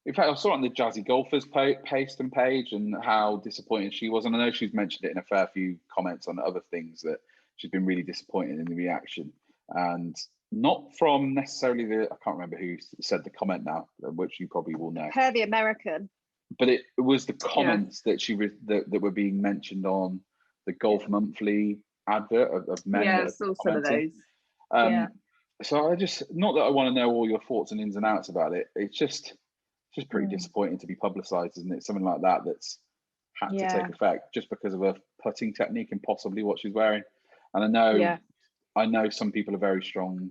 In fact, I saw it on the Jazzy Golfers post and page, and how disappointed she was. And I know she's mentioned it in a fair few comments on other things that she's been really disappointed in the reaction, and not from necessarily I can't remember who said the comment now, which you probably will know. Her, the American. But it was the comments that that were being mentioned on the Golf Monthly advert of men. Yeah, I saw some of those. So I just, not that I want to know all your thoughts and ins and outs about it. It's just pretty disappointing to be publicised, isn't it? Something like that that's had to take effect just because of a putting technique and possibly what she's wearing. And I know some people are very strong,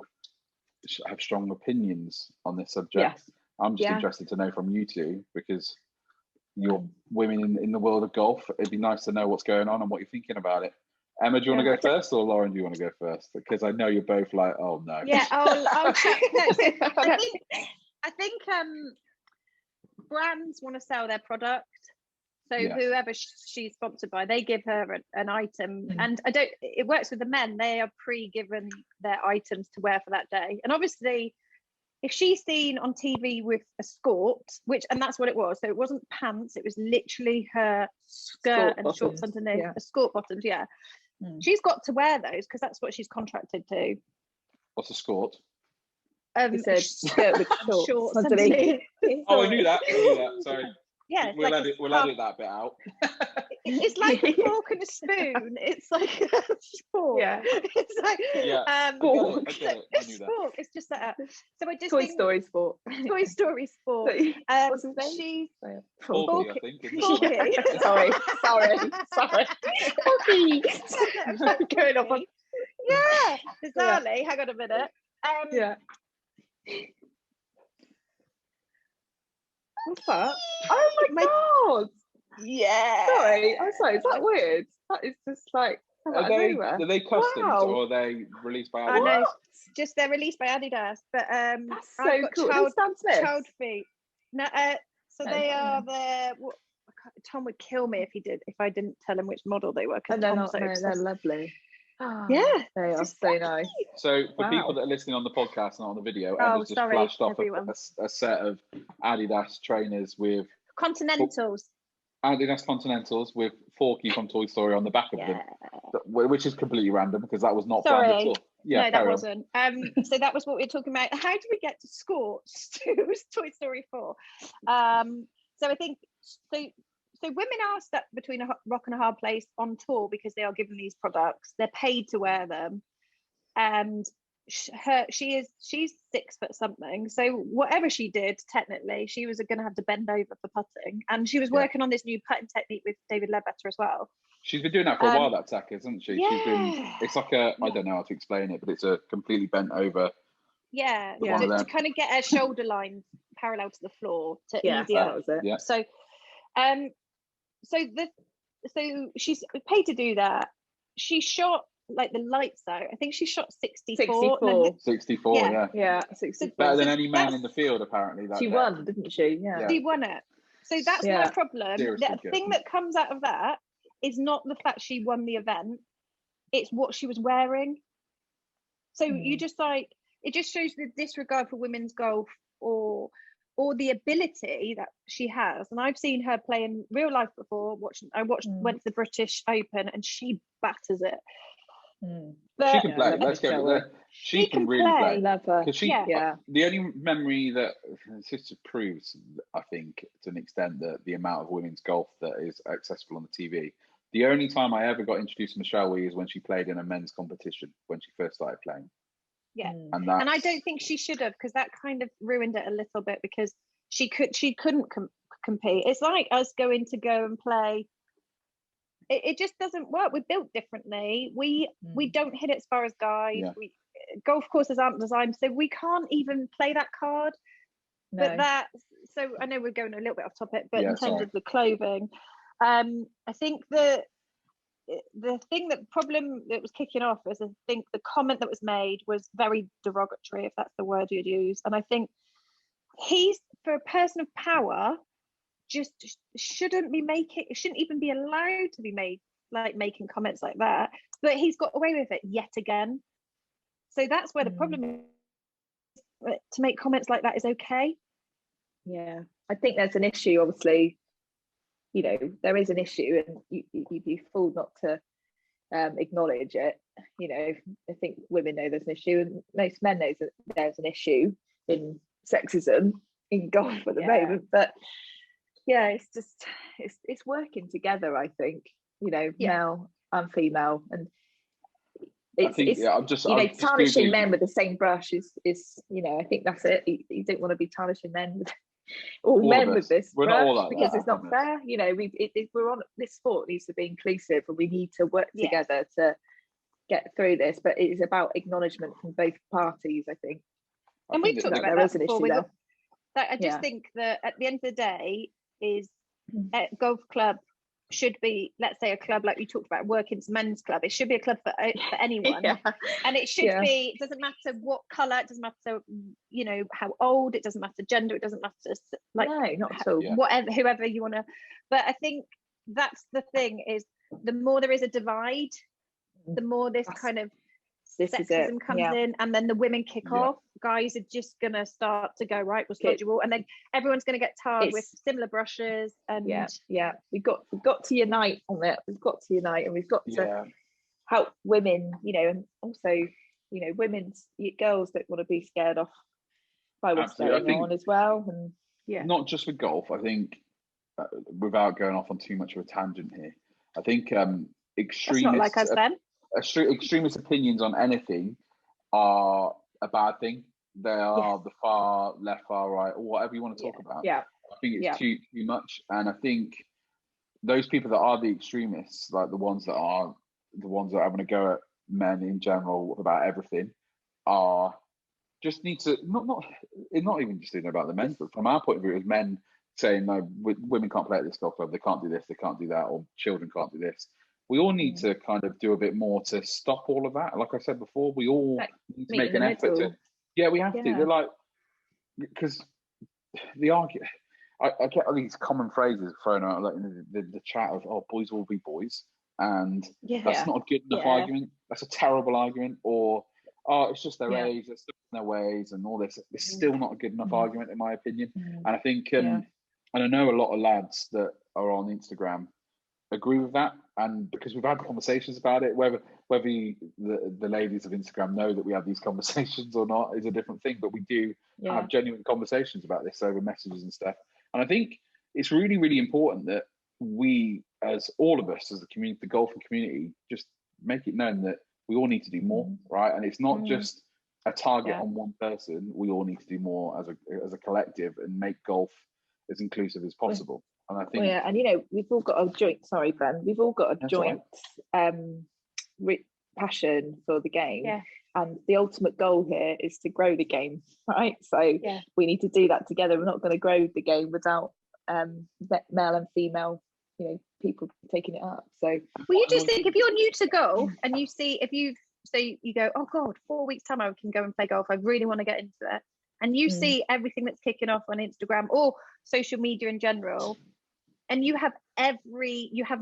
have strong opinions on this subject. I'm just interested to know from you two, because you're women in the world of golf. It'd be nice to know what's going on and what you're thinking about it. Emma, do you want to go first, or Lauren, do you want to go first? Because I know you're both like, oh no. Yeah, I think brands want to sell their product. So whoever she's sponsored by, they give her an item, and it works with the men. They are pre-given their items to wear for that day. And obviously, if she's seen on TV with a skort, and that's what it was, so it wasn't pants, it was literally her skirt and shorts underneath, a skort bottoms, she's got to wear those because that's what she's contracted to. What's a skort? It's a skirt with shorts underneath. Oh, I knew that. Sorry. Yeah, we'll edit that bit out. It's like a fork and a spoon. It's like a sport. Yeah. It's like I get it. I knew that. Sport. It's just that. So I just Toy Story sport. Toy Story sport. What's his name? She's Forky, I think. Forky. sorry. Forky. Going off on. Yeah. Bizarrely. Hang on a minute. What's that? Oh my god! Yeah. Sorry, I'm sorry. Is that weird? That is just like. Are they customs or are they released by Adidas? I know. Just they're released by Adidas, but that's so cool. Child feet. No, so they are the. Tom would kill me if I didn't tell him which model they were. And they're lovely. Oh, yeah, they are so nice. So for people that are listening on the podcast, not on the video, Emma's just flashed off a set of Adidas trainers with Continentals. Adidas Continentals with Forky from Toy Story on the back of them, which is completely random because that was not planned at all. Yeah, no, that wasn't. So that was what we were talking about. How do we get to Scorched to Toy Story 4? So I think so women are stuck between a rock and a hard place on tour because they are given these products. They're paid to wear them. and she's 6 foot something, so whatever she did, technically she was going to have to bend over for putting, and she was working on this new putting technique with David Ledbetter as well. She's been doing that for a while, that Taka, isn't she? Yeah. She's been, it's like I don't know how to explain it, but it's a completely bent over. To kind of get her shoulder line parallel to the floor to easier. That was it. Yeah. So she's paid to do that. She shot like the lights out. I think she shot 64. 64, yeah. 64. Better than any man in the field, apparently. She won, didn't she? Yeah. She won it. So that's my problem. Seriously The thing that comes out of that is not the fact she won the event, it's what she was wearing. So you just like, it just shows the disregard for women's golf or the ability that she has. And I've seen her play in real life before. Went to the British Open and she batters it. But she can play. Let's go with that. She can really play. Love her. The only memory that sister proves, I think, to an extent, that the amount of women's golf that is accessible on the TV. The only time I ever got introduced to Michelle Wee is when she played in a men's competition when she first started playing. Yeah, and I don't think she should have, because that kind of ruined it a little bit, because she couldn't compete. It's like us go and play. It just doesn't work. We're built differently. We don't hit it as far as guys. Golf courses aren't designed, so we can't even play that card. No. But so I know we're going a little bit off topic, but in terms of the clothing, I think the problem that was kicking off is, I think the comment that was made was very derogatory, if that's the word you'd use. And I think he's, for a person of power, just shouldn't even be allowed to be made, like making comments like that. But he's got away with it yet again. So that's where the problem is. To make comments like that is okay. Yeah, I think there's an issue, obviously. You know, there is an issue, and you'd be fool not to acknowledge it. You know, I think women know there's an issue, and most men know that there's an issue in sexism in golf at the moment. But yeah, it's just it's working together, I think. You know, male and female, and tarnishing men with the same brush is you know, I think that's it. You don't want to be tarnishing men with all men with this brush, because it's not fair. You know, we're on this sport needs to be inclusive, and we need to work together to get through this. But it is about acknowledgement from both parties, I think. And we've talked about that before. I just think that at the end of the day, is a golf club should be, let's say, a club like we talked about, Working's men's club. It should be a club for anyone. And it should be, it doesn't matter what colour, it doesn't matter, you know, how old, it doesn't matter gender, it doesn't matter, like, no, not at all. Whatever, whoever you want to. But I think that's the thing, is the more there is a divide, the more this kind of sexism comes in, and then the women kick off. Guys are just gonna start to go, right, we'll schedule you all, and then everyone's gonna get tarred with similar brushes. And we've got to unite on it. We've got to unite, and we've got to help women, you know, and also, you know, girls don't want to be scared off by what's going on as well. And not just with golf. I think without going off on too much of a tangent here, I think extremist, not like us then. Extremist opinions on anything are a bad thing. They are the far left, far right, or whatever you want to talk about. I think it's too much, and I think those people that are the extremists, like the ones that are having a go at men in general about everything, are just need to not even just thinking about the men, but from our point of view as men, saying no, women can't play at this golf club, they can't do this, they can't do that, or children can't do this. We all need to kind of do a bit more to stop all of that. Like I said before, we all need to make an effort to. Yeah, we have to. They're like, because the argument, I get all these common phrases thrown out, like the chat of, oh, boys will be boys, and that's not a good enough argument. That's a terrible argument. Or, oh, it's just their age, they're still in their ways, and all this. It's still not a good enough argument, in my opinion. And I think, and I know a lot of lads that are on Instagram agree with that, and because we've had conversations about it, whether the ladies of Instagram know that we have these conversations or not is a different thing, but we do have genuine conversations about this over messages and stuff. And I think it's really, really important that we, as all of us as a community, the golfing community, just make it known that we all need to do more, right? And it's not just a target Yeah. on one person. We all need to do more as a collective and make golf as inclusive as possible. And I think, well, yeah, and you know, we've all got a joint. Sorry, Ben. We've all got a That's joint passion for the game, Yeah. and the ultimate goal here is to grow the game, right? So Yeah. we need to do that together. We're not going to grow the game without male and female, you know, people taking it up. So Well, you just think if you're new to golf and you see, if you say you go, oh God, 4 weeks time I can go and play golf, I really want to get into it, and you see everything that's kicking off on Instagram or social media in general, and you have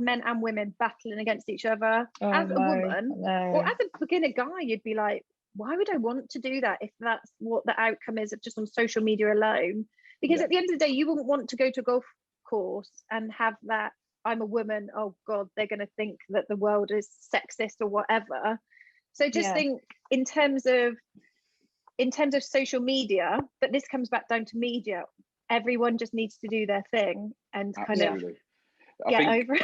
men and women battling against each other. As a woman or as a beginner guy, you'd be like, why would I want to do that if that's what the outcome is just on social media alone? Because at the end of the day, you wouldn't want to go to a golf course and have that, I'm a woman, oh God, they're going to think that the world is sexist or whatever. So just think in terms of social media, but this comes back down to media. Everyone just needs to do their thing and kind of get over it.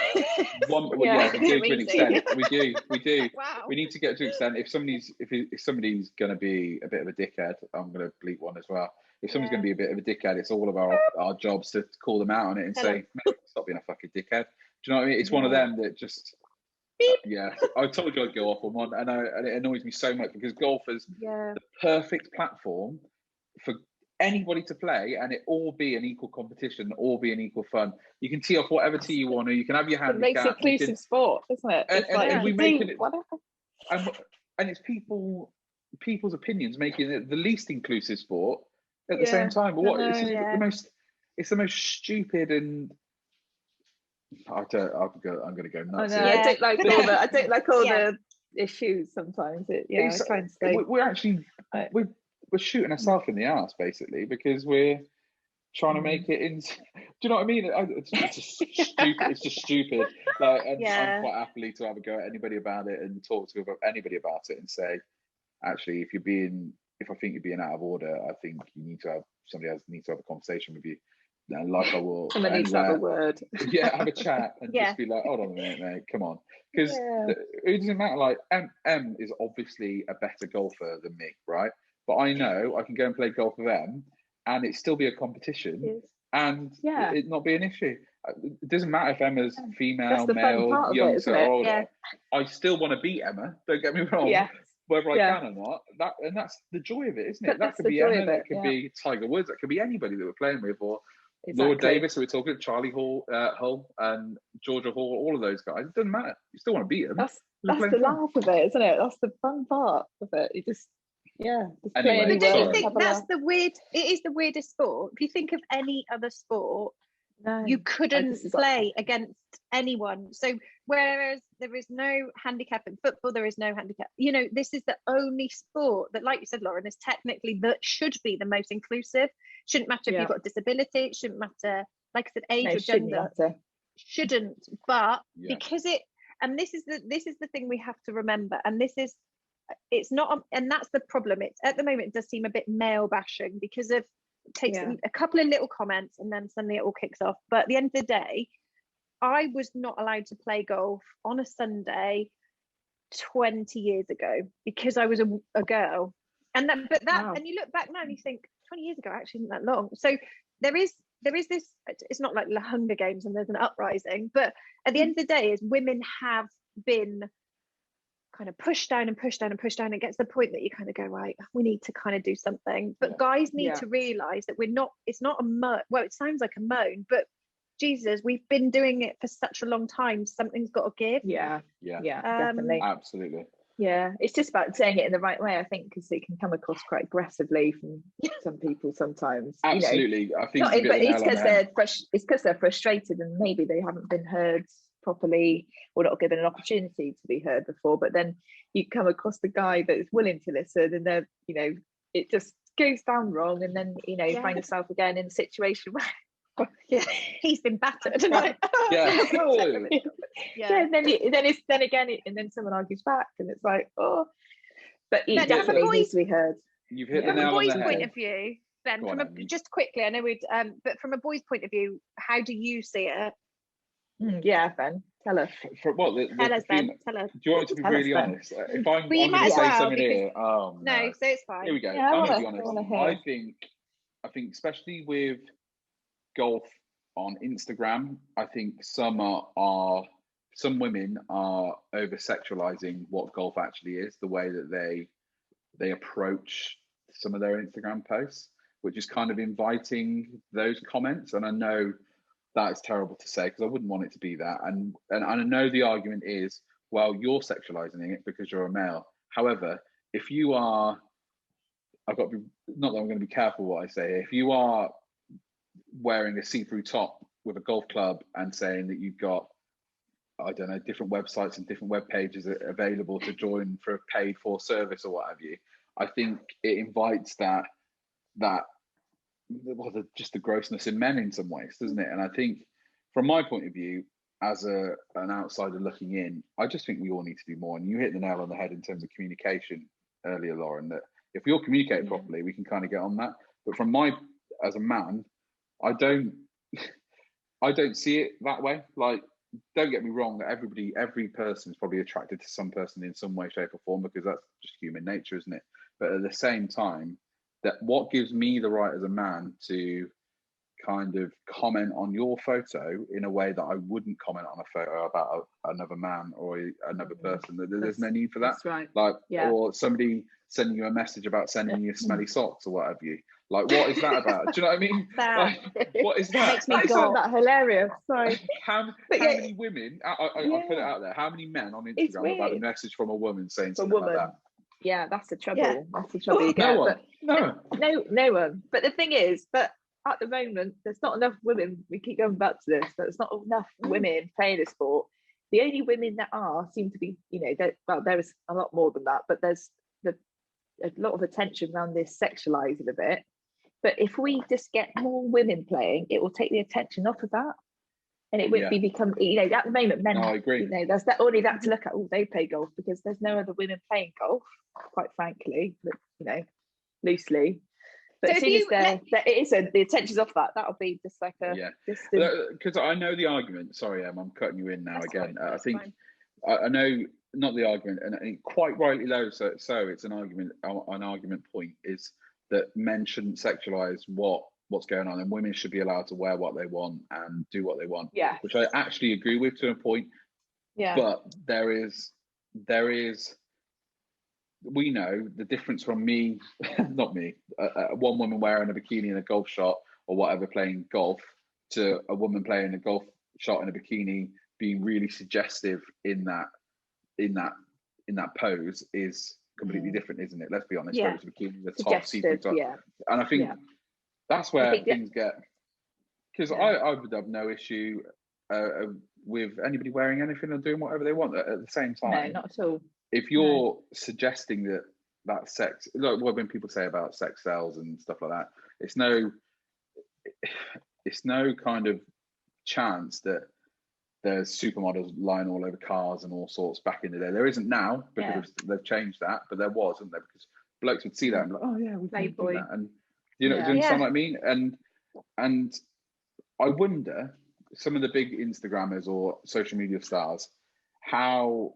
We do to an extent. We do. Wow. We need to get to an extent. If somebody's going to be a bit of a dickhead, I'm going to bleep one as well. If someone's going to be a bit of a dickhead, it's all of our jobs to call them out on it and say, stop being a fucking dickhead. Do you know what I mean? It's one of them that just, I told you I'd go off on one, and it annoys me so much because golf is the perfect platform for anybody to play, and it all be an equal competition, all be an equal fun. You can tee off whatever tee you want, or you can have your handicap. It makes it inclusive sport, isn't it? And we make it, and it's people's opinions making it the least inclusive sport at the same time. But it's the most stupid, and I'm going to go nuts. I don't like all the issues sometimes. I try and say we're actually we're shooting ourselves in the arse basically because we're trying to make it in. Do you know what I mean? It's just stupid. It's just stupid. Like, and I'm quite happily to have a go at anybody about it and talk to anybody about it and say, actually, if I think you're being out of order, I think you need to have somebody else needs to have a conversation with you. And like I will. Someone needs to have a word. Have a chat and just be like, hold on a minute, mate, come on. Because it doesn't matter. Like, M is obviously a better golfer than me, right? But I know I can go and play golf with M and it still be a competition and it not be an issue. It doesn't matter if Emma's female, male, youngster, or older. I still want to beat Emma, don't get me wrong. Whether I can or not, that's the joy of it, isn't it? That could be Emma, that could be Tiger Woods, that could be anybody that we're playing with, or Laura Davis, who we're talking to, Charlie Hull and Georgia Hall, all of those guys. It doesn't matter. You still want to beat them. That's the laugh of it, isn't it? That's the fun part of it. You just anyway, but don't you think that's the weird? It is the weirdest sport. If you think of any other sport, you couldn't play against anyone. So whereas there is no handicap in football, there is no handicap. You know, this is the only sport that, like you said, Lauren, is technically that should be the most inclusive. Shouldn't matter if you've got a disability. It shouldn't matter, like I said, age or gender. Shouldn't. But because it, and this is the thing we have to remember. And it's not, and that's the problem. It's at the moment it does seem a bit male bashing because of. Takes a couple of little comments and then suddenly it all kicks off. But at the end of the day, I was not allowed to play golf on a Sunday 20 years ago because I was a girl. And and you look back now and you think 20 years ago actually isn't that long. So there is this, it's not like the Hunger Games and there's an uprising, but at the end of the day, as women have been kind of pushed down and pushed down and pushed down, it gets to the point that you kind of go, right, we need to kind of do something. But guys need to realize that it's not a moan. Well, it sounds like a moan, but Jesus, we've been doing it for such a long time. Something's got to give. Definitely, absolutely. It's just about saying it in the right way, I think, because it can come across quite aggressively from some people sometimes. Absolutely, I think it's because they're frustrated and maybe they haven't been heard properly or not given an opportunity to be heard before. But then you come across the guy that is willing to listen, and then it just goes down wrong, and then find yourself again in a situation where he's been battered. And then someone argues back, and it's like, but he definitely needs to be heard. You've hit the nail on the head. From a boy's point of view, Ben, just quickly, I know but from a boy's point of view, how do you see it? Yeah, Ben, tell us. For what Tell us, Ben. Tell us. Do you want me to be Tell us, really Ben. honest? If I'm, Well, you I'm might going to as say well, something because here, oh no, no. so it's fine. Here we go. Yeah, I'm going to be I honest. wanna hear. I think especially with golf on Instagram, I think some women are over sexualizing what golf actually is, the way that they approach some of their Instagram posts, which is kind of inviting those comments. And I know that is terrible to say because I wouldn't want it to be that. And I know the argument is, well, you're sexualizing it because you're a male. However, if you are, I've got to be, not that I'm going to be careful what I say, if you are wearing a see-through top with a golf club and saying that you've got, I don't know, different websites and different web pages available to join for a paid for service or what have you, I think it invites just the grossness in men in some ways, doesn't it? And I think from my point of view, as an outsider looking in, I just think we all need to do more. And you hit the nail on the head in terms of communication earlier, Lauren, that if we all communicate properly, we can kind of get on that. But from as a man, I don't see it that way. Like, don't get me wrong, every person is probably attracted to some person in some way, shape or form, because that's just human nature, isn't it? But at the same time, that what gives me the right as a man to kind of comment on your photo in a way that I wouldn't comment on a photo about another man or another person. There's no need for that. That's right. Like, or somebody sending you a message about sending you smelly socks or what have you. Like, what is that about? Do you know what I mean? Like, what is that? Makes me go. That hilarious. Sorry. How many women? I'll put it out there. How many men on Instagram have had a message from a woman saying something like that? Yeah, that's the trouble. Yeah. That's the trouble you get. No one. No one. But the thing is, at the moment, there's not enough women. We keep going back to this. There's not enough women playing the sport. The only women that seem to be, there is a lot more than that, but there's a lot of attention around this sexualizing of it. But if we just get more women playing, it will take the attention off of that. And it would become, at the moment, men, I agree. There's only that to look at. Oh, they play golf, because there's no other women playing golf, quite frankly, but, loosely. But as soon as the attention's off that'll be just like a because I know the argument. Sorry, I'm cutting you in now again. I think I know not the argument, and quite rightly so it's an argument. An argument point is that men shouldn't sexualize what's going on, and women should be allowed to wear what they want and do what they want. Yeah, which I actually agree with to a point. Yeah, but there is. We know the difference from me, not me, one woman wearing a bikini in a golf shot or whatever playing golf, to a woman playing a golf shot in a bikini being really suggestive in that pose is completely different, isn't it? Let's be honest. Whether it's a bikini, the top, see-through top, and I think that's where things get. Because I would have no issue with anybody wearing anything and doing whatever they want at the same time. No, not at all. If you're suggesting that sex, like when people say about sex sells and stuff like that, it's no kind of chance that there's supermodels lying all over cars and all sorts back in the day. There isn't now, because they've changed that, but there was, isn't there? Because blokes would see that and be like, oh yeah, we can do that. And do you understand what I mean? And I wonder, some of the big Instagrammers or social media stars, how,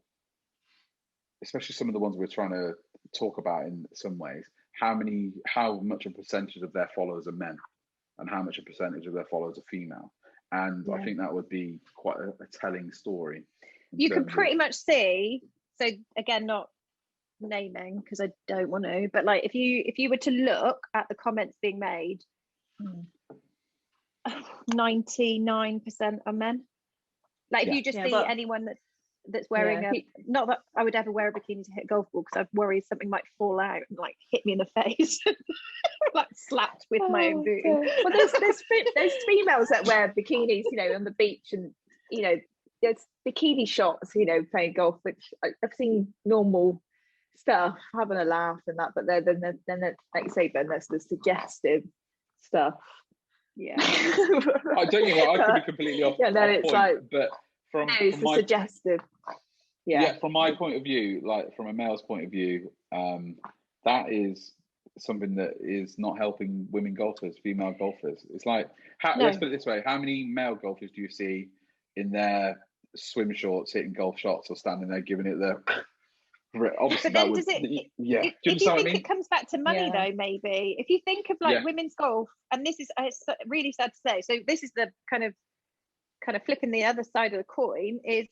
especially some of the ones we're trying to talk about in some ways, how much a percentage of their followers are men and how much a percentage of their followers are female. And I think that would be quite a telling story. You can pretty much see, so again, not naming because I don't want to, but like if you were to look at the comments being made, 99% are men. Like if you just see anyone that's wearing not that I would ever wear a bikini to hit a golf ball, because I'd worry something might fall out and like hit me in the face, like slapped with my own boot. Well, there's females that wear bikinis, on the beach, and there's bikini shots, playing golf, which I've seen normal stuff, having a laugh and that, but then like you say, Ben, there's the suggestive stuff. Yeah. I don't know. I could be completely off. It's point, like, but from my suggestive. From my point of view, like from a male's point of view, that is something that is not helping women golfers, female golfers. It's like, let's put it this way: how many male golfers do you see in their swim shorts hitting golf shots or standing there giving it the. Obviously, but then that would, does it? yeah. If you think it comes back to money, Yeah. though, maybe if you think of like women's golf, and this is it's really sad to say. So this is the kind of flipping the other side of the coin is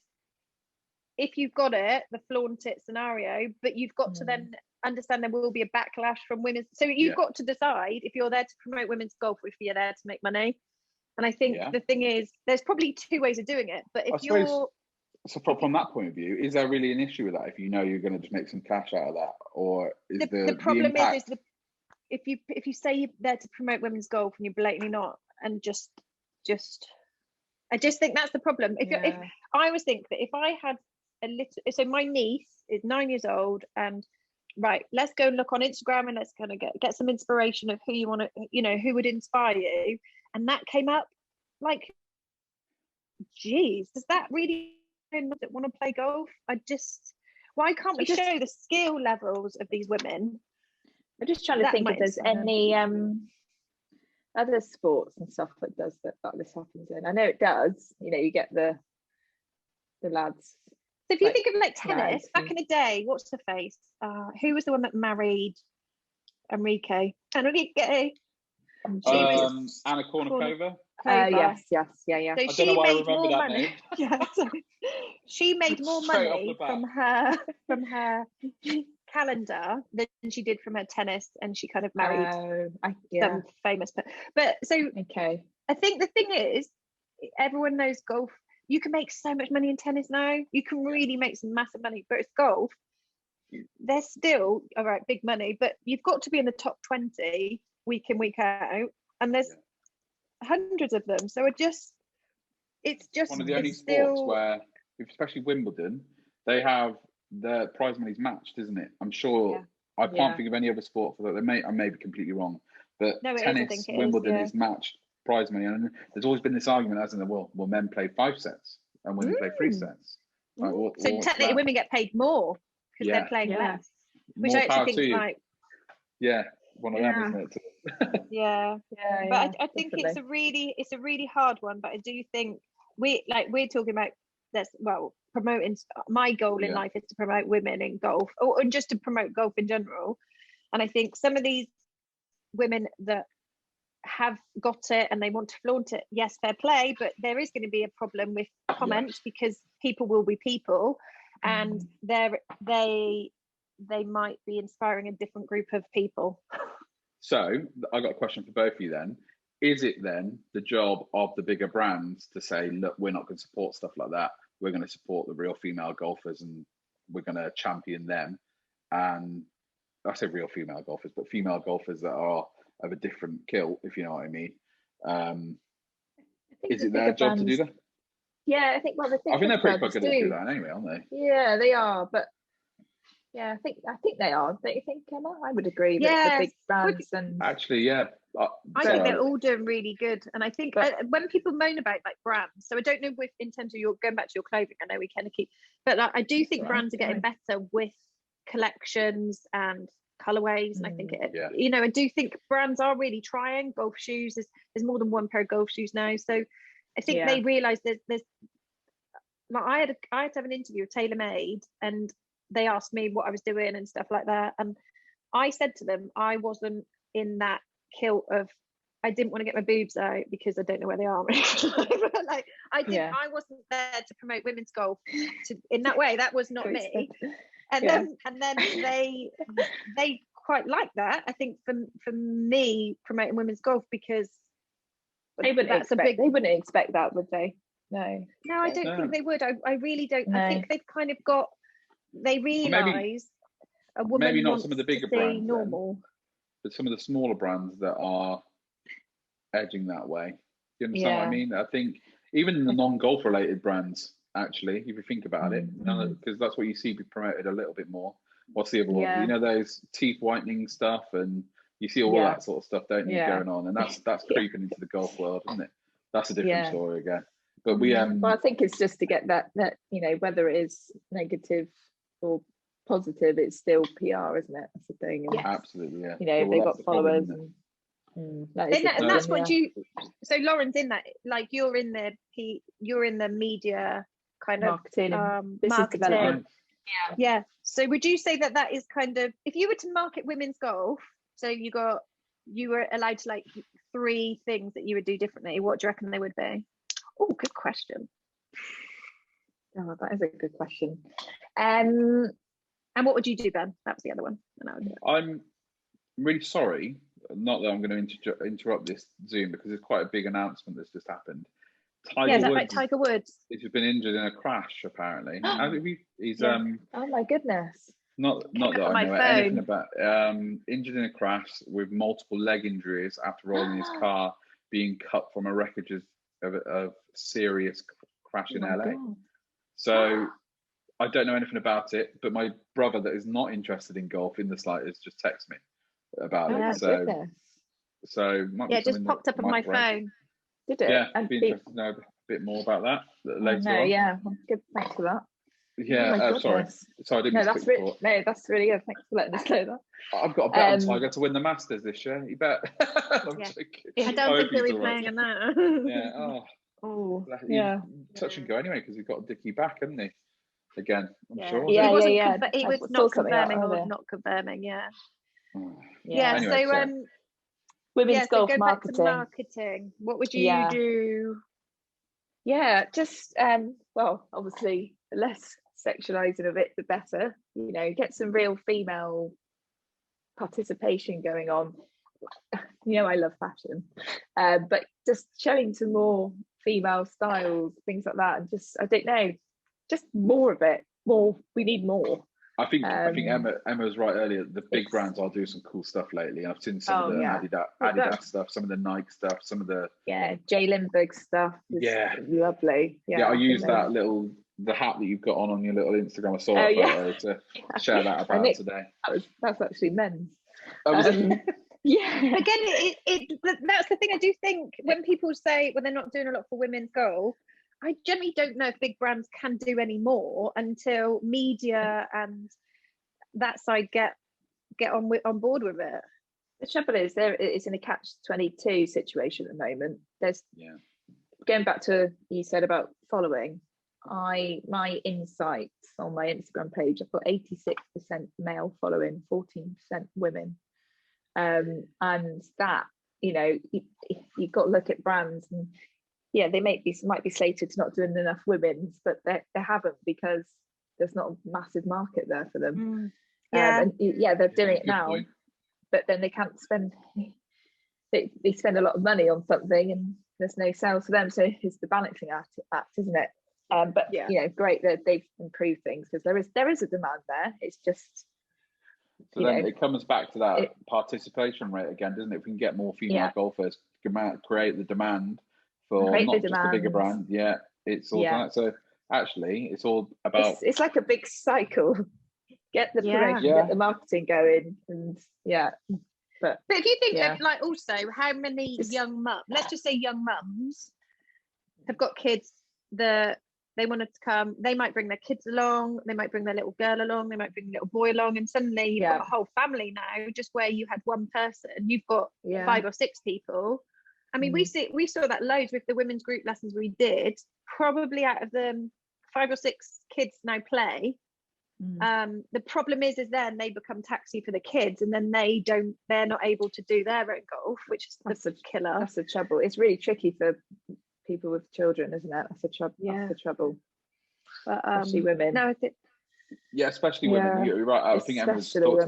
if you've got it, the flaunt it scenario, but you've got to then understand there will be a backlash from women. So you've got to decide if you're there to promote women's golf or if you're there to make money. And I think the thing is, there's probably two ways of doing it. But if you're so from that point of view, is there really an issue with that? If you know you're going to just make some cash out of that, or is the problem is if you say you're there to promote women's golf and you're blatantly not, and just I just think that's the problem. If I always think that if I had a little, so my niece is 9 years old, and right, let's go and look on Instagram and let's kind of get some inspiration of who you want to, who would inspire you, and that came up, like, geez, does that really want to play golf? Why can't we show the skill levels of these women? I'm just trying to think if there's any other sports and stuff that does that this happens in. I know it does. You get the lads. So if you think of like tennis back in the day, what's the face? Who was the one that married Enrique? Enrique. Anna Kournikova. Yes, yeah. So she made more money. She made more money from her calendar than she did from her tennis, and she kind of married some famous. But so I think the thing is, everyone knows golf. You can make so much money in tennis now. You can really make some massive money, but it's golf. They're still all right, big money, but you've got to be in the top 20 week in, week out, and there's hundreds of them. So it's just one of the only sports where, especially Wimbledon, they have their prize money's matched, isn't it? I'm sure. I can't think of any other sport for that. I may be completely wrong, but tennis, Wimbledon is matched prize money, and there's always been this argument, hasn't there? Well, men play 5 sets and women play 3 sets. Like, so technically, women get paid more because they're playing less, which I actually think is like one of them, isn't it? But I think it's a really hard one. But I do think we're talking about promoting. My goal in life is to promote women in golf, or just to promote golf in general. And I think some of these women that have got it and they want to flaunt it, yes, fair play, but there is going to be a problem with comments because people will be people, and they might be inspiring a different group of people. So I got a question for both of you then. Is it then the job of the bigger brands to say, look, we're not going to support stuff like that. We're going to support the real female golfers and we're going to champion them. And I say real female golfers, but female golfers that are of a different kilt, if you know what I mean. Is it their job to do that? Yeah, I think they're pretty good at doing that anyway, aren't they? Yeah, they are, but I think they are. Don't you think, Emma? I would agree that the big brands and actually, I think they're all doing really good. And I think when people moan about like brands, so I don't know if in terms of your going back to your clothing, I know we kind of keep, but like, I do think brands are getting better with collections and colorways, and I think I do think brands are really trying. Golf shoes, there's more than one pair of golf shoes now, so I think they realize there's like I had to have an interview with TaylorMade, and they asked me what I was doing and stuff like that, and I said to them I wasn't in that kilt of, I didn't want to get my boobs out because I don't know where they are. But like I wasn't there to promote women's golf in that way. That was not me. And then they quite like that. I think for me promoting women's golf, because they wouldn't expect that, would they? No, I don't think they would. I really don't. No. I think they've kind of they realise a woman maybe not wants some of the bigger to brands, normal, but some of the smaller brands that are edging that way. Do you understand what I mean? I think even the non-golf related brands, actually, if you think about it, because that's what you see be promoted a little bit more. What's the other one? You know, those teeth whitening stuff, and you see all that sort of stuff, don't you, going on? And that's creeping into the golf world, isn't it? That's a different story again. But well, I think it's just to get that whether it is negative or positive, it's still PR, isn't it? That's the thing. Absolutely, they've got followers. That is And that's what yeah. you. So Lauren's in that. Like you're in the you're in the media kind of Marketing and business marketing. development. Yeah. So would you say that that is kind of, if you were to market women's golf, so you were allowed to like 3 things that you would do differently, what do you reckon they would be? Oh, good question. Oh, that is a good question. And what would you do, Ben? That was the other one. And I would do it. I'm really sorry, not that I'm going to interrupt this Zoom, because there's quite a big announcement that's just happened. Yeah, is that like Tiger Woods? He's been injured in a crash, apparently. He's oh my goodness. not that I know anything about. Injured in a crash with multiple leg injuries after rolling his car, being cut from a wreckage of a serious crash in LA. God. So I don't know anything about it, but my brother that is not interested in golf in the slightest just texted me about it. So might be it just popped up on my phone. Did it? Yeah, I'd be interested to know a bit more about that later on. Yeah, good. Thanks for that. Yeah, sorry, I didn't. That's really good. Thanks for letting us know that. I've got a bet on Tiger to win the Masters this year. You bet. I'm joking. I don't think he'll be playing in that. Yeah. Oh, Touch and go anyway, because he's got Dickie back, hasn't he? Again, I'm sure. He was not confirming or not confirming. Yeah. Anyway, so women's golf go marketing. Back to marketing. What would you do? Yeah, just well, obviously less sexualizing of it, the better. You know, get some real female participation going on. You know, I love fashion, but just showing some more female styles, things like that, and just I don't know, just more of it. We need more. I think Emma was right earlier. The big brands are doing some cool stuff lately. I've seen some of the Adidas stuff, some of the Nike stuff, some of the Jay Lindbergh stuff. Lovely. I used the hat that you've got on your little Instagram. I saw that photo to share that about today. That's actually men's. Yeah. Again, that's the thing. I do think when people say they're not doing a lot for women's golf, I generally don't know if big brands can do any more until media and that side get on board with it. The trouble is, it's in a catch-22 situation at the moment. There's going back to you said about following. My insights on my Instagram page, I've got 86% male following, 14% women, and that, you know, you've got to look at brands and. Yeah, they might be slated to not doing enough women's, but they haven't, because there's not a massive market there for them. They're doing it now, point. But then they can't spend. They spend a lot of money on something, and there's no sales for them. So it's the balancing act, isn't it? You know, great that they've improved things, because there is a demand there. It's just. So then it comes back to that participation rate again, doesn't it? If we can get more female golfers, create the demand. For not just the bigger brand, it's all that. So actually, it's all about. It's like a big cycle. Get the promotion, get the marketing going, and But if you think of, like, also how many young mums, let's just say young mums, have got kids that they wanted to come. They might bring their kids along. They might bring their little girl along. They might bring a little boy along, and suddenly you've got a whole family now. Just where you had one person, you've got 5 or 6 people. I mean, we saw that loads with the women's group lessons we did. Probably out of the 5 or 6 kids now play. The problem is then they become taxi for the kids, and then they're not able to do their own golf, which is the killer. That's the trouble. It's really tricky for people with children, isn't it? That's the trouble. That's the trouble. But, especially women. No, especially women. You're right. I think Emma's talked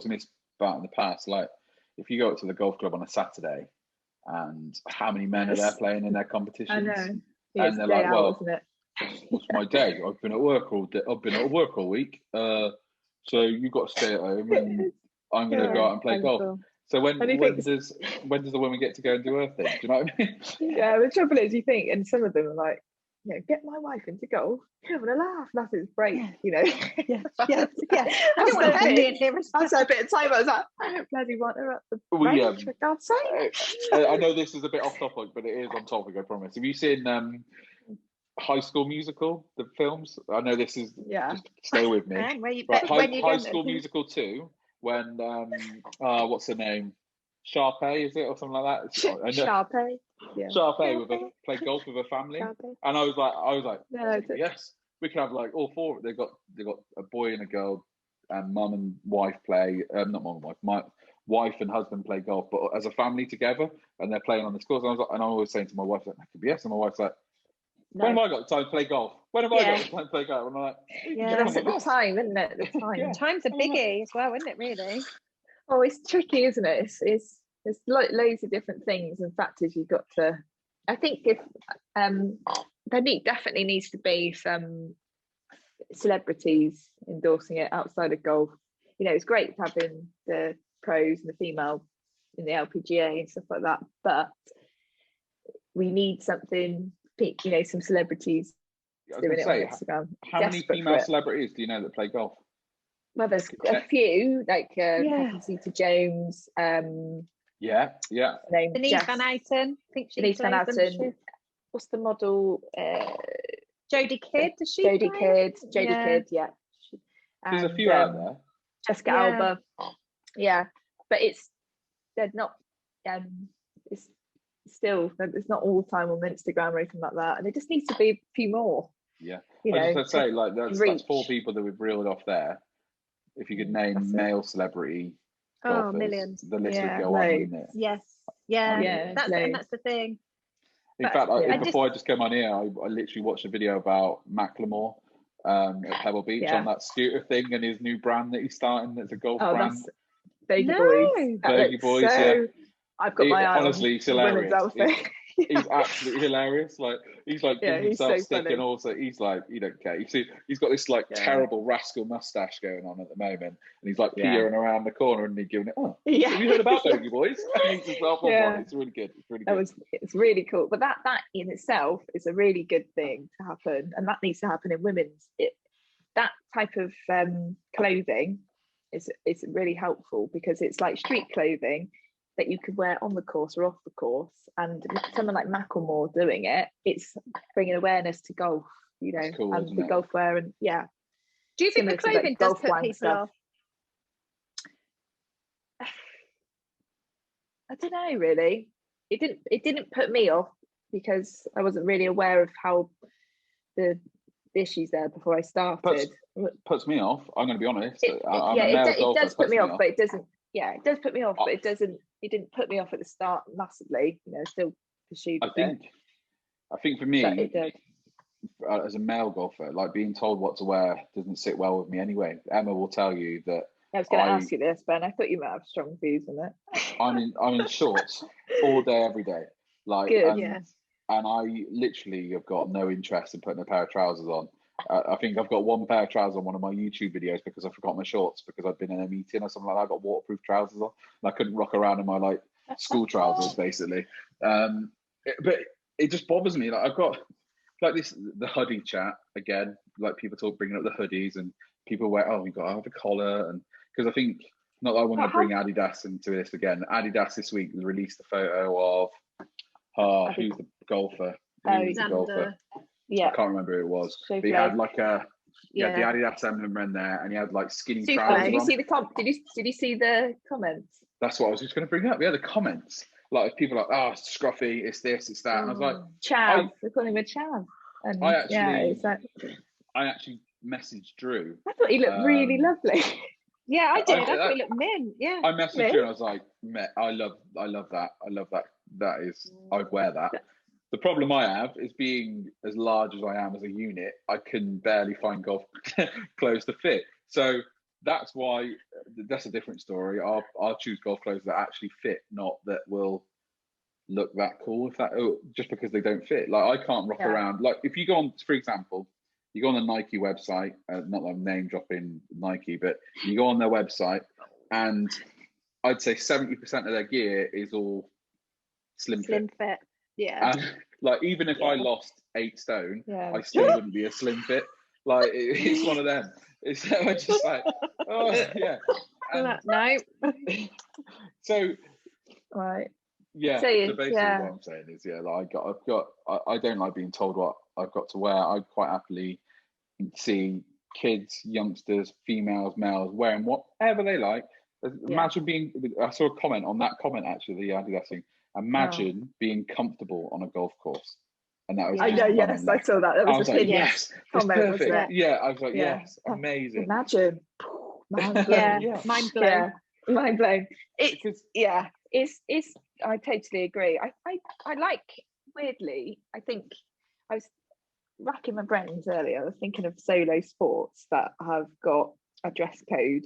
to me about in the past. Like, if you go up to the golf club on a Saturday, and how many men are there playing in their competitions? I know. And they're like, well, what's my day? I've been at work all day. I've been at work all week. So you've got to stay at home, and I'm going to go out and play golf. So when does the woman get to go and do her thing? Do you know what I mean? Yeah, the trouble is, you think, and some of them are like, you know, get my wife into golf, having a laugh. That's his break, you know. I don't want to be in here. After a bit of time, I was like, I don't bloody want her at the break, for God's sake. I know this is a bit off topic, but it is on topic, I promise. Have you seen High School Musical, the films? I know this is just stay with me. High School Musical 2, when what's her name? Sharpay, is it, or something like that? I know Sharpay. Yeah. Sharpay play golf with her family, Sharpay. and I was like, No, yes, we can have like all four. They've got a boy and a girl, and mum and wife play. Not mum and wife, my wife and husband play golf, but as a family together, and they're playing on this course. And I was like, and I'm always saying to my wife, like, that could be yes, and my wife's like, when have I got time to play golf? When have I got time to play golf? And I'm like, that's at the time, isn't it? The time. Time's a biggie as well, isn't it? Really. Oh, it's tricky, isn't it? It's like loads of different things and factors you've got to. I think if definitely needs to be some celebrities endorsing it outside of golf. You know, it's great having the pros and the female in the LPGA and stuff like that, but we need something. You know, some celebrities doing it on Instagram. How many female celebrities do you know that play golf? Well, there's a few, like Zeta Jones. Yeah. Denise Van Outen. I think she Denise Van Outen. What's the model? Jodie Kidd. Does she? Jodie Kidd. Yeah. There's a few out there. Jessica Alba. Yeah, but they're not. It's still, it's not all the time on Instagram or anything like that, and it just needs to be a few more. Yeah, I was say, like, that's 4 people that we've reeled off there. If you could name male celebrity golfers, millions. The list would go on, wouldn't it? Yes, that's the thing. In fact, before I just came on here, I literally watched a video about Macklemore at Pebble Beach on that scooter thing and his new brand that he's starting. That's a golf brand. Bogey Boys. I've got my eye honestly, he's hilarious. He's absolutely hilarious. Like he's giving himself so stick, funny. And also he's like, you don't care. You see, he's got this terrible rascal mustache going on at the moment, and he's like peering around the corner and he's giving it. Oh, have you heard about Bogey Boys? And he's just off on one. It's really good. It's really good. It's really cool. But that in itself is a really good thing to happen, and that needs to happen in women's. That type of clothing is really helpful because it's like street clothing that you could wear on the course or off the course, and with someone like Macklemore doing it, it's bringing awareness to golf, you know, cool, and the golf wear, and Do you think the clothing does put people off? I don't know, really. It didn't put me off because I wasn't really aware of how the issues there before I started. Puts me off. I'm going to be honest. It does put me off, but it doesn't. Yeah, it does put me off, but it doesn't. It didn't put me off at the start massively. You know, still pursued. I think for me, it did. As a male golfer, like being told what to wear doesn't sit well with me anyway. Emma will tell you that. I was going to ask you this, Ben. I thought you might have strong views on it. I'm in shorts all day, every day. Like, good, and I literally have got no interest in putting a pair of trousers on. I think I've got one pair of trousers on one of my YouTube videos because I forgot my shorts because I've been in a meeting or something like that. I got waterproof trousers on and I couldn't rock around in my like school trousers basically. But it just bothers me. Like I've got like the hoodie chat again. Like people bringing up the hoodies and people wear, oh, you got to have a collar, and because I think not that I want to bring Adidas into this again. Adidas this week released a photo of who's the golfer? Who's the golfer? Yeah, I can't remember who it was. But he had like the Adidas emblem in there, and he had like skinny trousers. Did you see the Did you see the comments? That's what I was just going to bring up. Yeah, the comments. Like people are like, oh, it's scruffy, it's this, it's that, and I was like, Chav. They call him a Chav. And I actually messaged Drew. I thought he looked really lovely. Yeah, I did. I thought he looked mint. Yeah. I messaged Drew and I was like, I love that. I love that. That is, I'd wear that. The problem I have is being as large as I am as a unit, I can barely find golf clothes to fit. So that's why, that's a different story. I'll choose golf clothes that actually fit, not that will look that cool. Just because they don't fit. Like I can't rock around. Like if you go on, for example, you go on the Nike website, not that I'm name dropping Nike, but you go on their website and I'd say 70% of their gear is all slim fit. Yeah. And like even if I lost 8 stone, I still wouldn't be a slim fit. Like it's one of them. It's just like, oh yeah. And no. So right. Yeah. So basically what I'm saying is, like I don't like being told what I've got to wear. I quite happily see kids, youngsters, females, males wearing whatever they like. Imagine being. I saw a comment on that comment actually. The Adidas thing. Imagine being comfortable on a golf course, and that was. I know. just Yes, comment I saw that. That I was was a like, pin yes, it's comment, wasn't perfect. it? Yeah, I was like, Yeah. yes, amazing. Imagine. Mind Yeah, blown. Yeah. mind blown. Yeah, mind blown. Because It's. I totally agree. I like, weirdly. I think I was racking my brains earlier. I was thinking of solo sports that have got a dress code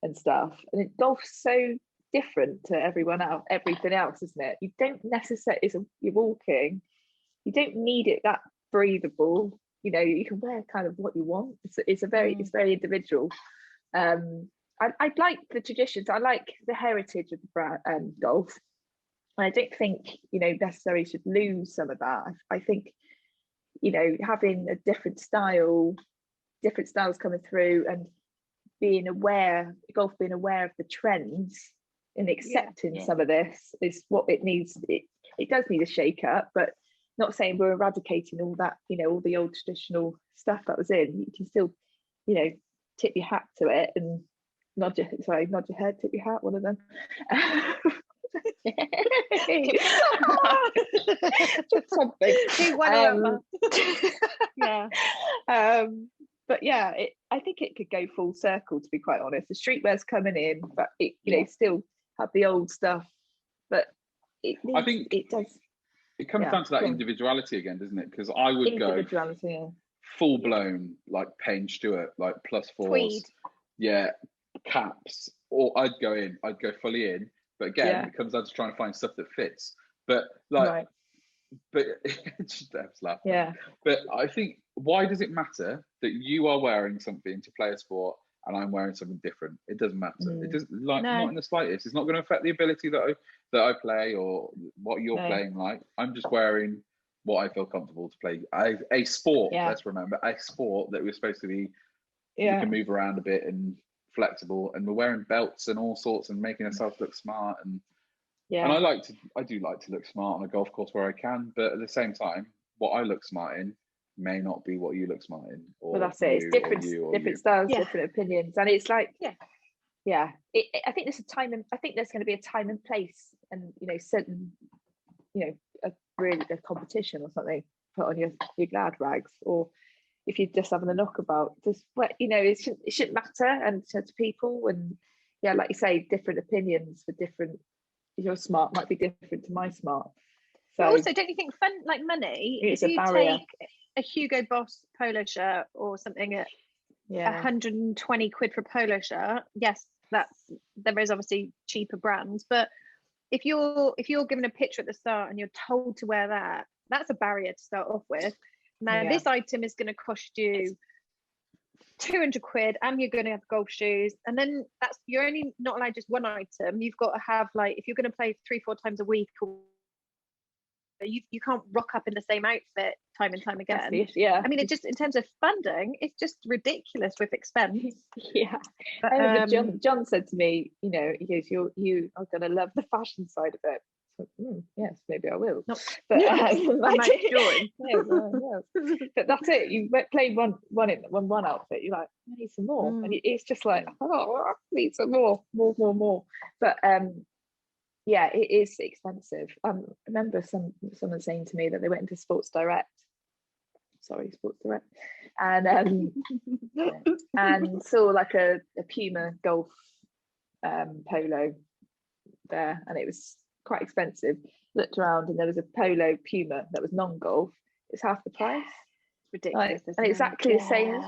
and stuff, and golf's so different to everything else, isn't it? You don't necessarily. You're walking. You don't need it that breathable. You know, you can wear kind of what you want. It's very individual. I like the traditions. I like the heritage of the brand, golf. And I don't think, necessarily should lose some of that. I think, having a different styles coming through, and golf being aware of the trends and accepting some of this is what it needs. It does need a shake up, but not saying we're eradicating all that, all the old traditional stuff that was in. You can still, tip your hat to it and nod your head, tip your hat, one of them. Just something. Yeah. But yeah, I think it could go full circle, to be quite honest. The streetwear's coming in, but it still have the old stuff. But I think it does. It comes down to that individuality again, doesn't it? Because I would go full blown like Payne Stewart, like +4s, tweed, caps, or I'd go fully in. But again, it comes down to trying to find stuff that fits. But like, but just laugh. Yeah. But I think, why does it matter that you are wearing something to play a sport and I'm wearing something different? It doesn't matter. It doesn't, not in the slightest. It's not going to affect the ability that I play or what you're playing like. I'm just wearing what I feel comfortable to play. A sport. Let's remember, a sport that we're supposed to be. You can move around a bit and flexible, and we're wearing belts and all sorts and making ourselves look smart. And I do like to look smart on a golf course where I can, but at the same time, what I look smart in may not be what you look smart in. Well, that's it. It's different styles, different opinions, and it's like, I think there's I think there's going to be a time and place, and certain, a competition or something put on your glad rags, or if you're just having a knockabout, just it shouldn't matter, and to people, and like you say, different opinions for different. Your smart might be different to my smart. So also, don't you think fun, like money, if you take a Hugo Boss polo shirt or something at 120 quid for a polo shirt, yes, there is obviously cheaper brands, but if you're given a picture at the start and you're told to wear that, that's a barrier to start off with. Now this item is going to cost you 200 quid, and you're going to have golf shoes, and then you're only not allowed just one item. You've got to have, like, if you're going to play 3-4 times a week, or you can't rock up in the same outfit time and time again. I mean, it just, in terms of funding, it's just ridiculous with expense. But, John said to me, he goes, you are going to love the fashion side of it. So, yes, maybe I will. But but that's it. You played one outfit, you're like, I need some more, and it's just like, I need some more. But it is expensive. I remember someone saying to me that they went into Sports Direct, and and saw like a Puma golf polo there, and it was quite expensive. Looked around, and there was a polo Puma that was non-golf. It's half the price. It's ridiculous, and exactly the same.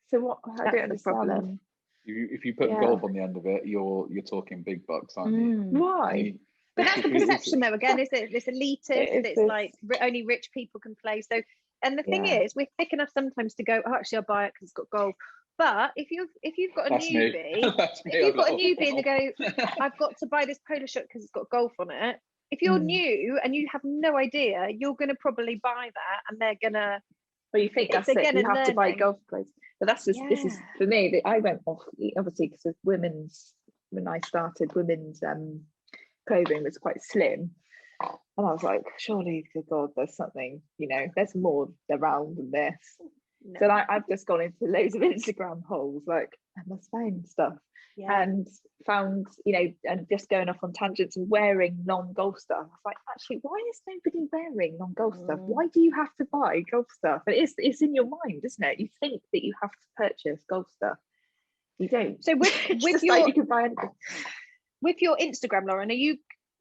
So what? I don't understand. If you put golf on the end of it, you're talking big bucks, aren't you? Why? But that's the perception, though. Again, is it this elitist? It's like only rich people can play. So, and the thing is, we're thick enough sometimes to go, actually, I'll buy it because it's got golf. But if you've got a newbie, and they go, I've got to buy this polo shirt because it's got golf on it. If you're new and you have no idea, you're going to probably buy that, and they're going to. Well, you think that's it. You have to buy golf clothes. But that's just this is for me. I went off obviously because of women's. When I started, women's clothing was quite slim, and I was like, surely to God, there's something. There's more around than this. No. So I've just gone into loads of Instagram holes, like Emma's phone stuff. Yeah. And found, you know, and just going off on tangents and wearing non-golf stuff. I was like, actually, why is nobody wearing non-golf stuff? Why do you have to buy golf stuff? And it's in your mind, isn't it? You think that you have to purchase golf stuff. You don't. So with your like you can buy anything. With your Instagram, Lauren, are you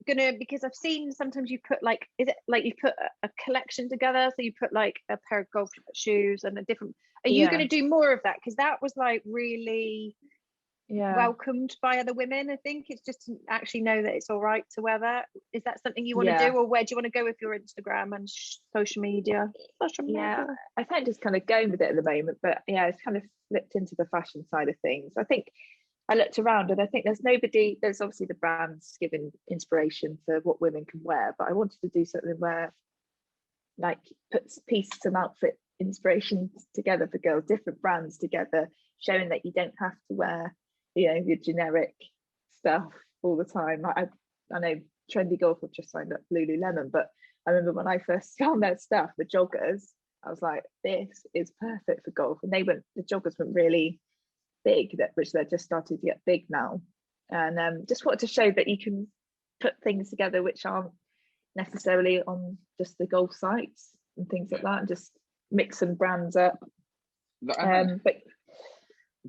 gonna, because I've seen sometimes you put like, is it like you put a collection together, so you put like a pair of golf shoes and a different, are you going to do more of that? Because that was like really welcomed by other women. I think it's just to actually know that it's all right to wear that. Is that something you want to do, or where do you want to go with your Instagram and social media? I think just kind of going with it at the moment, but yeah, it's kind of flipped into the fashion side of things. I think I looked around and I think there's obviously the brands giving inspiration for what women can wear, but I wanted to do something where like puts pieces and outfit inspirations together for girls, different brands together, showing that you don't have to wear, you know, your generic stuff all the time. I know Trendy Golf have just signed up Lululemon, but I remember when I first found their stuff, the joggers, I was like, this is perfect for golf. And the joggers went really big, which they're just starting to get big now. And just wanted to show that you can put things together which aren't necessarily on just the golf sites and things like that, and just mix some brands up. But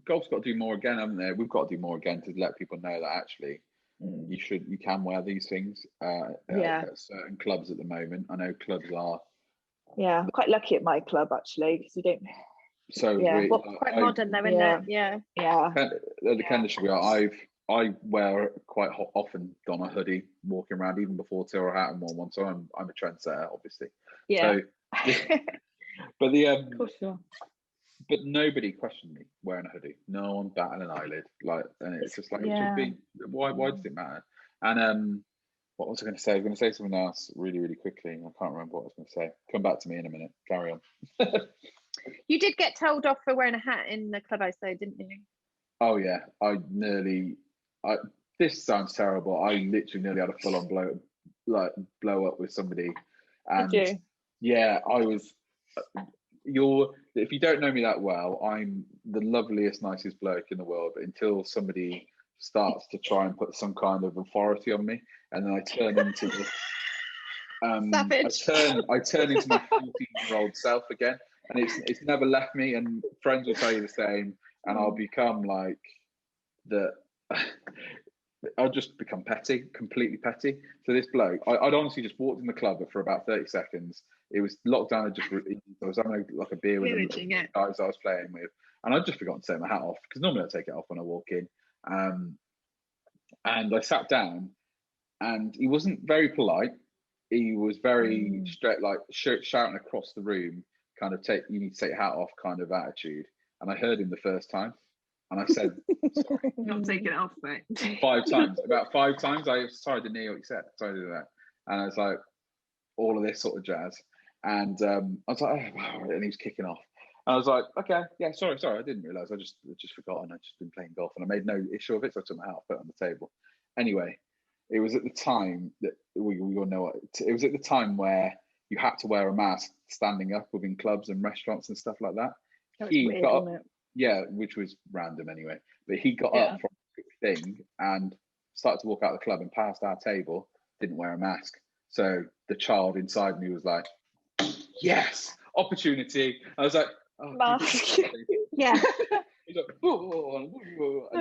golf's got to do more again, haven't they? We've got to do more again to let people know that actually you can wear these things at certain clubs at the moment. I know clubs are. Yeah, I'm quite lucky at my club actually, because you don't. So quite modern though, isn't it? Yeah. At the Kendal, I wear quite often don a hoodie walking around, even before Tira hat and one. So I'm a trendsetter, obviously. Yeah. So, but of course you are. But nobody questioned me wearing a hoodie. No one batted an eyelid. Like, and it's just like, it should be. Why does it matter? And what was I going to say? I was going to say something else really, really quickly. I can't remember what I was going to say. Come back to me in a minute. Carry on. You did get told off for wearing a hat in the clubhouse though, didn't you? Oh yeah, this sounds terrible. I literally nearly had a full-on blow up with somebody. And did you? Yeah, I was. If you don't know me that well, I'm the loveliest, nicest bloke in the world. But until somebody starts to try and put some kind of authority on me, and then I turn into the I turn into my 14-year-old self again, and it's never left me. And friends will tell you the same. And I'll become like I'll just become petty, completely petty. So this bloke, I'd honestly just walked in the club for about 30 seconds. It was lockdown. I was having a beer with the guys I was playing with, and I'd just forgotten to take my hat off, because normally I take it off when I walk in. And I sat down, and he wasn't very polite. He was very straight, like shouting across the room, kind of you need to take your hat off kind of attitude. And I heard him the first time, and I said, sorry. Not taking it off, mate. 5 times. About 5 times. Sorry, I didn't hear what you said. Sorry to do that. And I was like, all of this sort of jazz. And I was like, oh, and he was kicking off. And I was like, okay, yeah, sorry. I didn't realise. I just forgotten. I'd just been playing golf, and I made no issue of it. So I took my hat off, put it on the table. Anyway, it was at the time that we all know it was at the time where you had to wear a mask standing up within clubs and restaurants and stuff like that. Weird, got up, yeah, which was random anyway. But he got up from the thing and started to walk out of the club and passed our table, didn't wear a mask. So the child inside me was like, yes, opportunity. I was like, oh, mask. Yeah. He's like, and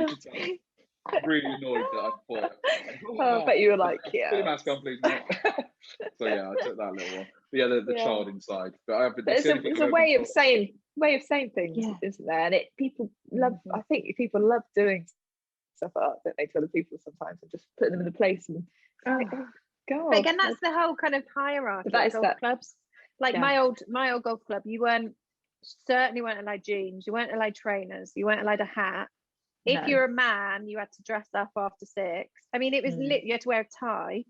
you could tell, really annoyed that I thought. I bet you were like, put your mask on, please, mate. So yeah, I took that little one. But yeah, the child inside. But it's a way of saying things, isn't there? And people love. I think people love doing stuff like that, don't they, to other people sometimes, and just putting them in a place. And God. But again, that's the whole kind of hierarchy of golf clubs. Like my old golf club, you certainly weren't allowed jeans, you weren't allowed trainers, you weren't allowed a hat. If you're a man, you had to dress up after 6. I mean, it was you had to wear a tie.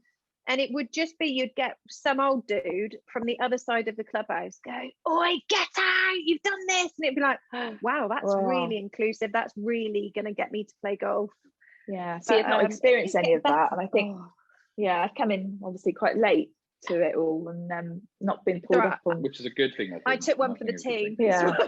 And it would just be, you'd get some old dude from the other side of the clubhouse go, oi, get out, you've done this. And it'd be like, oh, wow, that's really inclusive. That's really going to get me to play golf. Yeah, see, I've not experienced any of that. And I think, I've come in obviously quite late to it all and not been pulled Right. up on. Which is a good thing, I think. I took one I for the think it's a good team.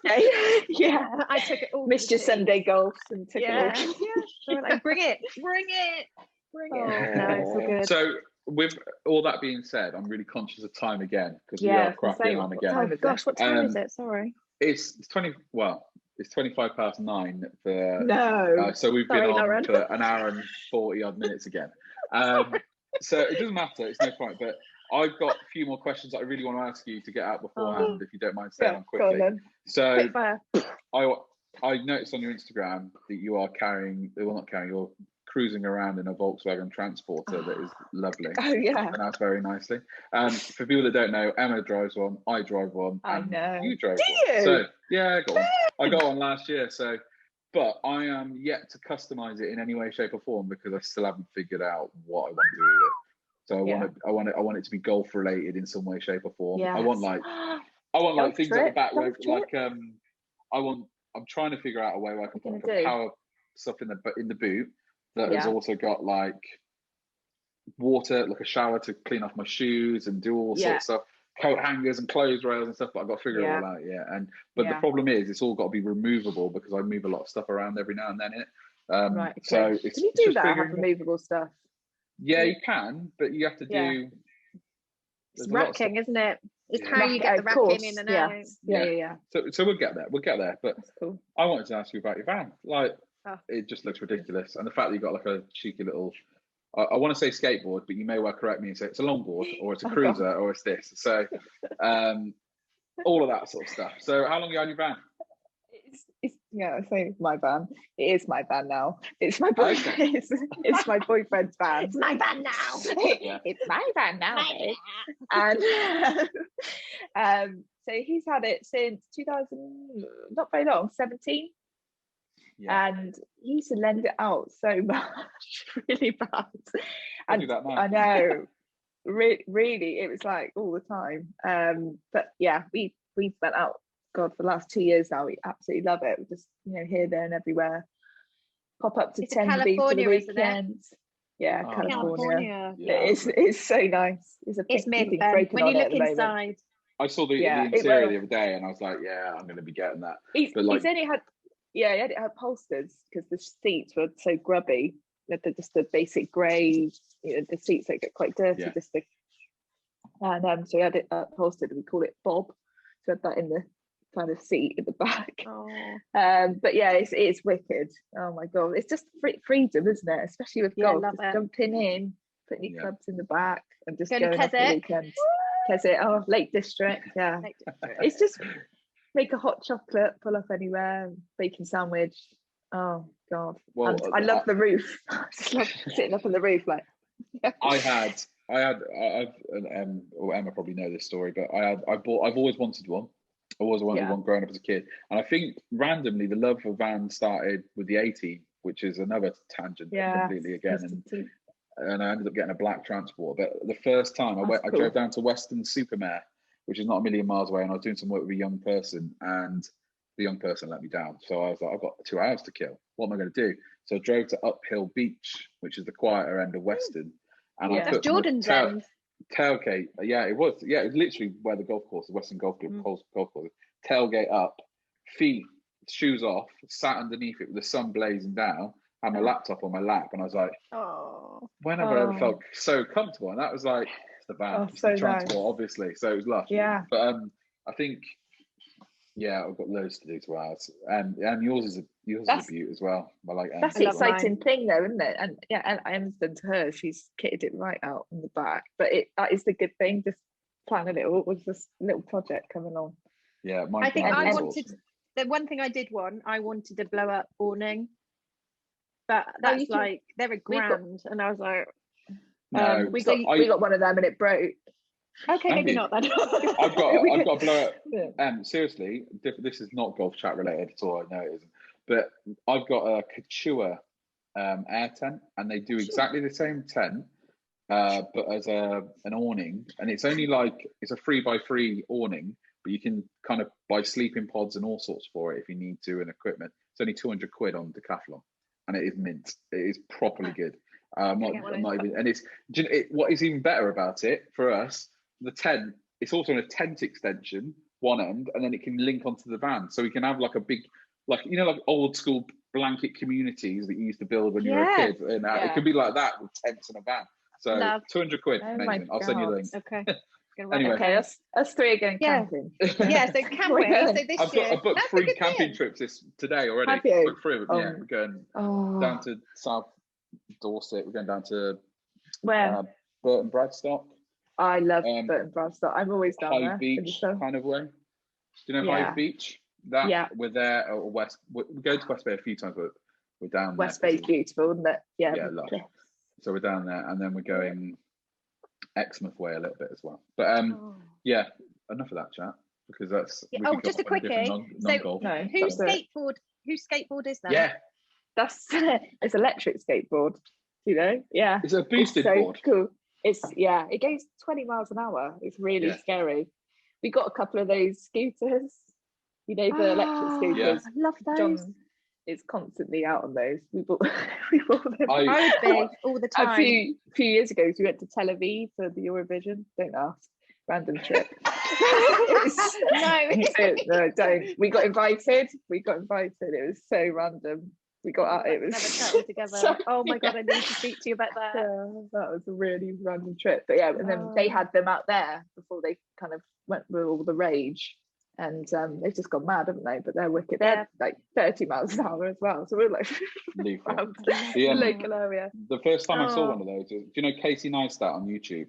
thing. Yeah. Yeah. I took it all. Missed for your the team. Sunday golf and took Yeah, it all. yeah. They were like, bring it, bring it, bring it. No, it's all good. So with all that being said, I'm really conscious of time again because we Yeah, are cracking on again. time is it? Gosh, what time is it? Sorry. It's 25 past 9 for No. so we've Sorry, been on Lauren. for an hour and 40 odd minutes again. So it doesn't matter, it's no point, but I've got a few more questions that I really want to ask you to get out beforehand, if you don't mind staying on quickly. Go on then. So Quick fire. I noticed on your Instagram that you are you're cruising around in a Volkswagen Transporter that is lovely. Oh yeah. And that's very nicely. For people that don't know, Emma drives one, I drive one, I and know. you drove Do one. you? So yeah, I got one last year. So, but I am yet to customize it in any way, shape, or form because I still haven't figured out what I want to do with it. So I want it to be golf related in some way, shape, or form. Yes. I want like Golf things trip, at the back where golf trip. I'm trying to figure out a way where I can What are put you like a gonna power stuff in the boot that has Yeah. also got like water, like a shower to clean off my shoes and do all sorts of stuff, coat hangers and clothes rails and stuff. But I've got to figure it all out. But the problem is it's all got to be removable because I move a lot of stuff around every now and then. Right. Okay. So it's, can you it's do just that? Have figuring removable stuff? Yeah, you can, but you have to Yeah. do. It's there's a lot of racking, isn't it? It's Yeah. how you get the Of course, racking in and yeah. out. Yeah. So we'll get there. We'll get there. But That's cool. I wanted to ask you about your van. Like, Oh. it just looks ridiculous, and the fact that you got like a cheeky little. I want to say skateboard, but you may well correct me and say it's a longboard or it's a cruiser or it's this. So, all of that sort of stuff. So, how long you had your van? It's I say it's my van. It is my van now. It's my boyfriend. It's my boyfriend's van. It's my van now. It's my van now. And so he's had it since 2000, not very long, 17. Yeah. And he used to lend it out so much, really bad. I do that now. I know, really, it was like all the time. But yeah, we've went out, God, for the last 2 years now. We absolutely love it. We just, here, there, and everywhere. Pop up to It's Tenby for the California, isn't it? weekends. Yeah, Oh, California. Yeah. It's so nice. It's a It's pink mint broken when on you it look at the moment. inside. I saw the interior the other day, and I was like, yeah, I'm going to be getting that. He's only had, he had it upholstered because the seats were so grubby. They're just the basic grey, the seats that get quite dirty. And so he had it upholstered, and we call it Bob. So had that in the kind of seat at the back. Oh. But yeah, it's wicked. Oh my God, it's just freedom, isn't it? Especially with golf, love just it. jumping in, putting your clubs in the back, and just Going to going off the Keswick. weekend. Keswick, Lake District, yeah. It's just make a hot chocolate, pull up anywhere, bacon sandwich. Oh God! Well, and I love the roof. I just love sitting up on the roof, like. I've Emma probably know this story, but I've always wanted one. I always wanted one growing up as a kid, and I think randomly the love for vans started with the 18, which is another tangent completely again, and I ended up getting a black transport. But the first time I drove down to Western Supermare, which is not a million miles away, and I was doing some work with a young person, and the young person let me down. So I was like, I've got 2 hours to kill. What am I going to do? So I drove to Uphill Beach, which is the quieter end of Western, and I put Jordan's end. Tailgate, it was literally where the golf course, the Western Golf Club golf course. Tailgate up, feet, shoes off, sat underneath it with the sun blazing down, had my laptop on my lap, and I was like, when have I ever felt so comfortable? And that was like, it's the van, it's the transport, obviously. So it was lush. Yeah. But I think, I've got loads to do to ours, and yours is a beaut as well. I like that's the exciting thing, though, isn't it? And and I understand to her, she's kitted it right out in the back. But that is the good thing. Just plan a little project coming along. Yeah, I think I wanted the one thing I did want. I wanted a blow up awning, but that's they're a grand, and I was like, no, we got one of them and it broke. Okay, maybe not then. I've got a blow up. Seriously, this is not golf chat related at all. I know it isn't, but I've got a Couture air tent, and they do exactly the same tent, but as an awning, and it's only it's a 3x3 awning, but you can kind of buy sleeping pods and all sorts for it if you need to, and equipment. It's only 200 quid on Decathlon, and it is mint. It is properly good. I'm Gonna get one of not those. even, and it's what is even better about it for us. The tent, it's also a tent extension one end, and then it can link onto the van, so we can have like a big, like like old school blanket communities that you used to build when you were a Yeah. kid, and it Yeah. could be like that with tents and a van. So Love. 200 quid, Oh my amazing. I'll send you the God. link. Okay. Gonna write Anyway. it down. Okay, us three are going Yeah. camping. Yeah, so can we? So this year, I've booked that's a 3 good camping thing. trips today already. Have you? Booked 3 of them. Yeah, we're going down Oh, to South Dorset. We're going down to where? Burton Bradstock, I love um, Burton Bradstock. I'm always down there Hyde in the Beach summer. kind of way. Do you know Yeah. Hyde Beach? That Yeah. we're there or West. We go to West Bay a few times, but we're down West there. Bay's beautiful, isn't it? Yeah. Yeah, with lush. cliffs. So we're down there, and then we're going Exmouth way a little bit as well. But Oh. yeah, enough of that chat because that's. Yeah, we oh, could go just a off on different quickie. non-golf. No, Whose that's it. skateboard is that? Yeah, That's it's electric skateboard. You know? Yeah. it's a boosted so board. cool. It goes 20 miles an hour. It's really Yeah. scary. We got a couple of those scooters, the electric scooters. Yeah. I love those. John is constantly out on those. We bought them. I would be all the A time. few years ago, we went to Tel Aviv for the Eurovision. Don't ask. Random trip. No, don't. We got invited. It was so random. We got out. It was Never chatted together. so- Oh my God, I need to speak to you about that. Yeah, that was a really random trip. But yeah, and then they had them out there before they kind of went with all the rage. And they've just gone mad, haven't they? But they're wicked. They're like 30 miles an hour as well. So we're like Lethal. around The, the local area. The first time I saw Oh. one of those, do you know Casey Neistat on YouTube?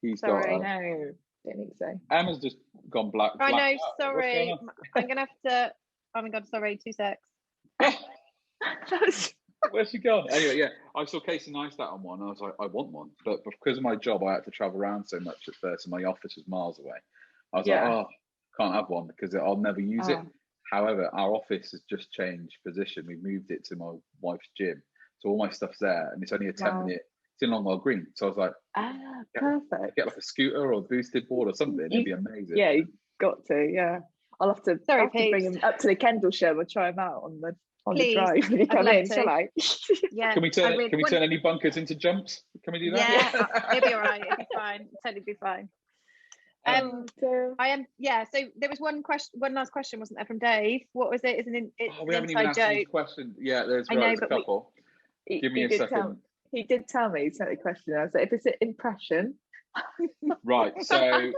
He's Sorry. got. No, don't think so. Emma's just gone black. I know, blacked out. What's sorry. going on? I'm gonna have to. Oh my God, sorry. 2 secs. Where's she gone? Anyway, yeah, I saw Casey Neistat on one. And I was like, I want one, but because of my job, I had to travel around so much at first, and my office was miles away. I was like, oh, can't have one because I'll never use it. However, our office has just changed position. We moved it to my wife's gym, so all my stuff's there, and it's only a 10-minute. It's in Longwell Green, so I was like, perfect. get like a scooter or a boosted board or something. It'd be amazing. Yeah, you got to. Yeah, I'll have to. Sorry, I'll have to bring them up to the Kendall show and try them out on the Please, drive when you I'd come love in. to. Shall I? Yeah. Can we turn any bunkers into jumps? Can we do that? Yeah, it'll be all right. It'll be fine. It'll totally be fine. I am. Yeah. So there was one last question, wasn't there, from Dave? What was it? We haven't even asked these questions. Yeah, there's a couple. Give me a second. He did tell me. He sent a question. I was like, if it's an impression. Right. So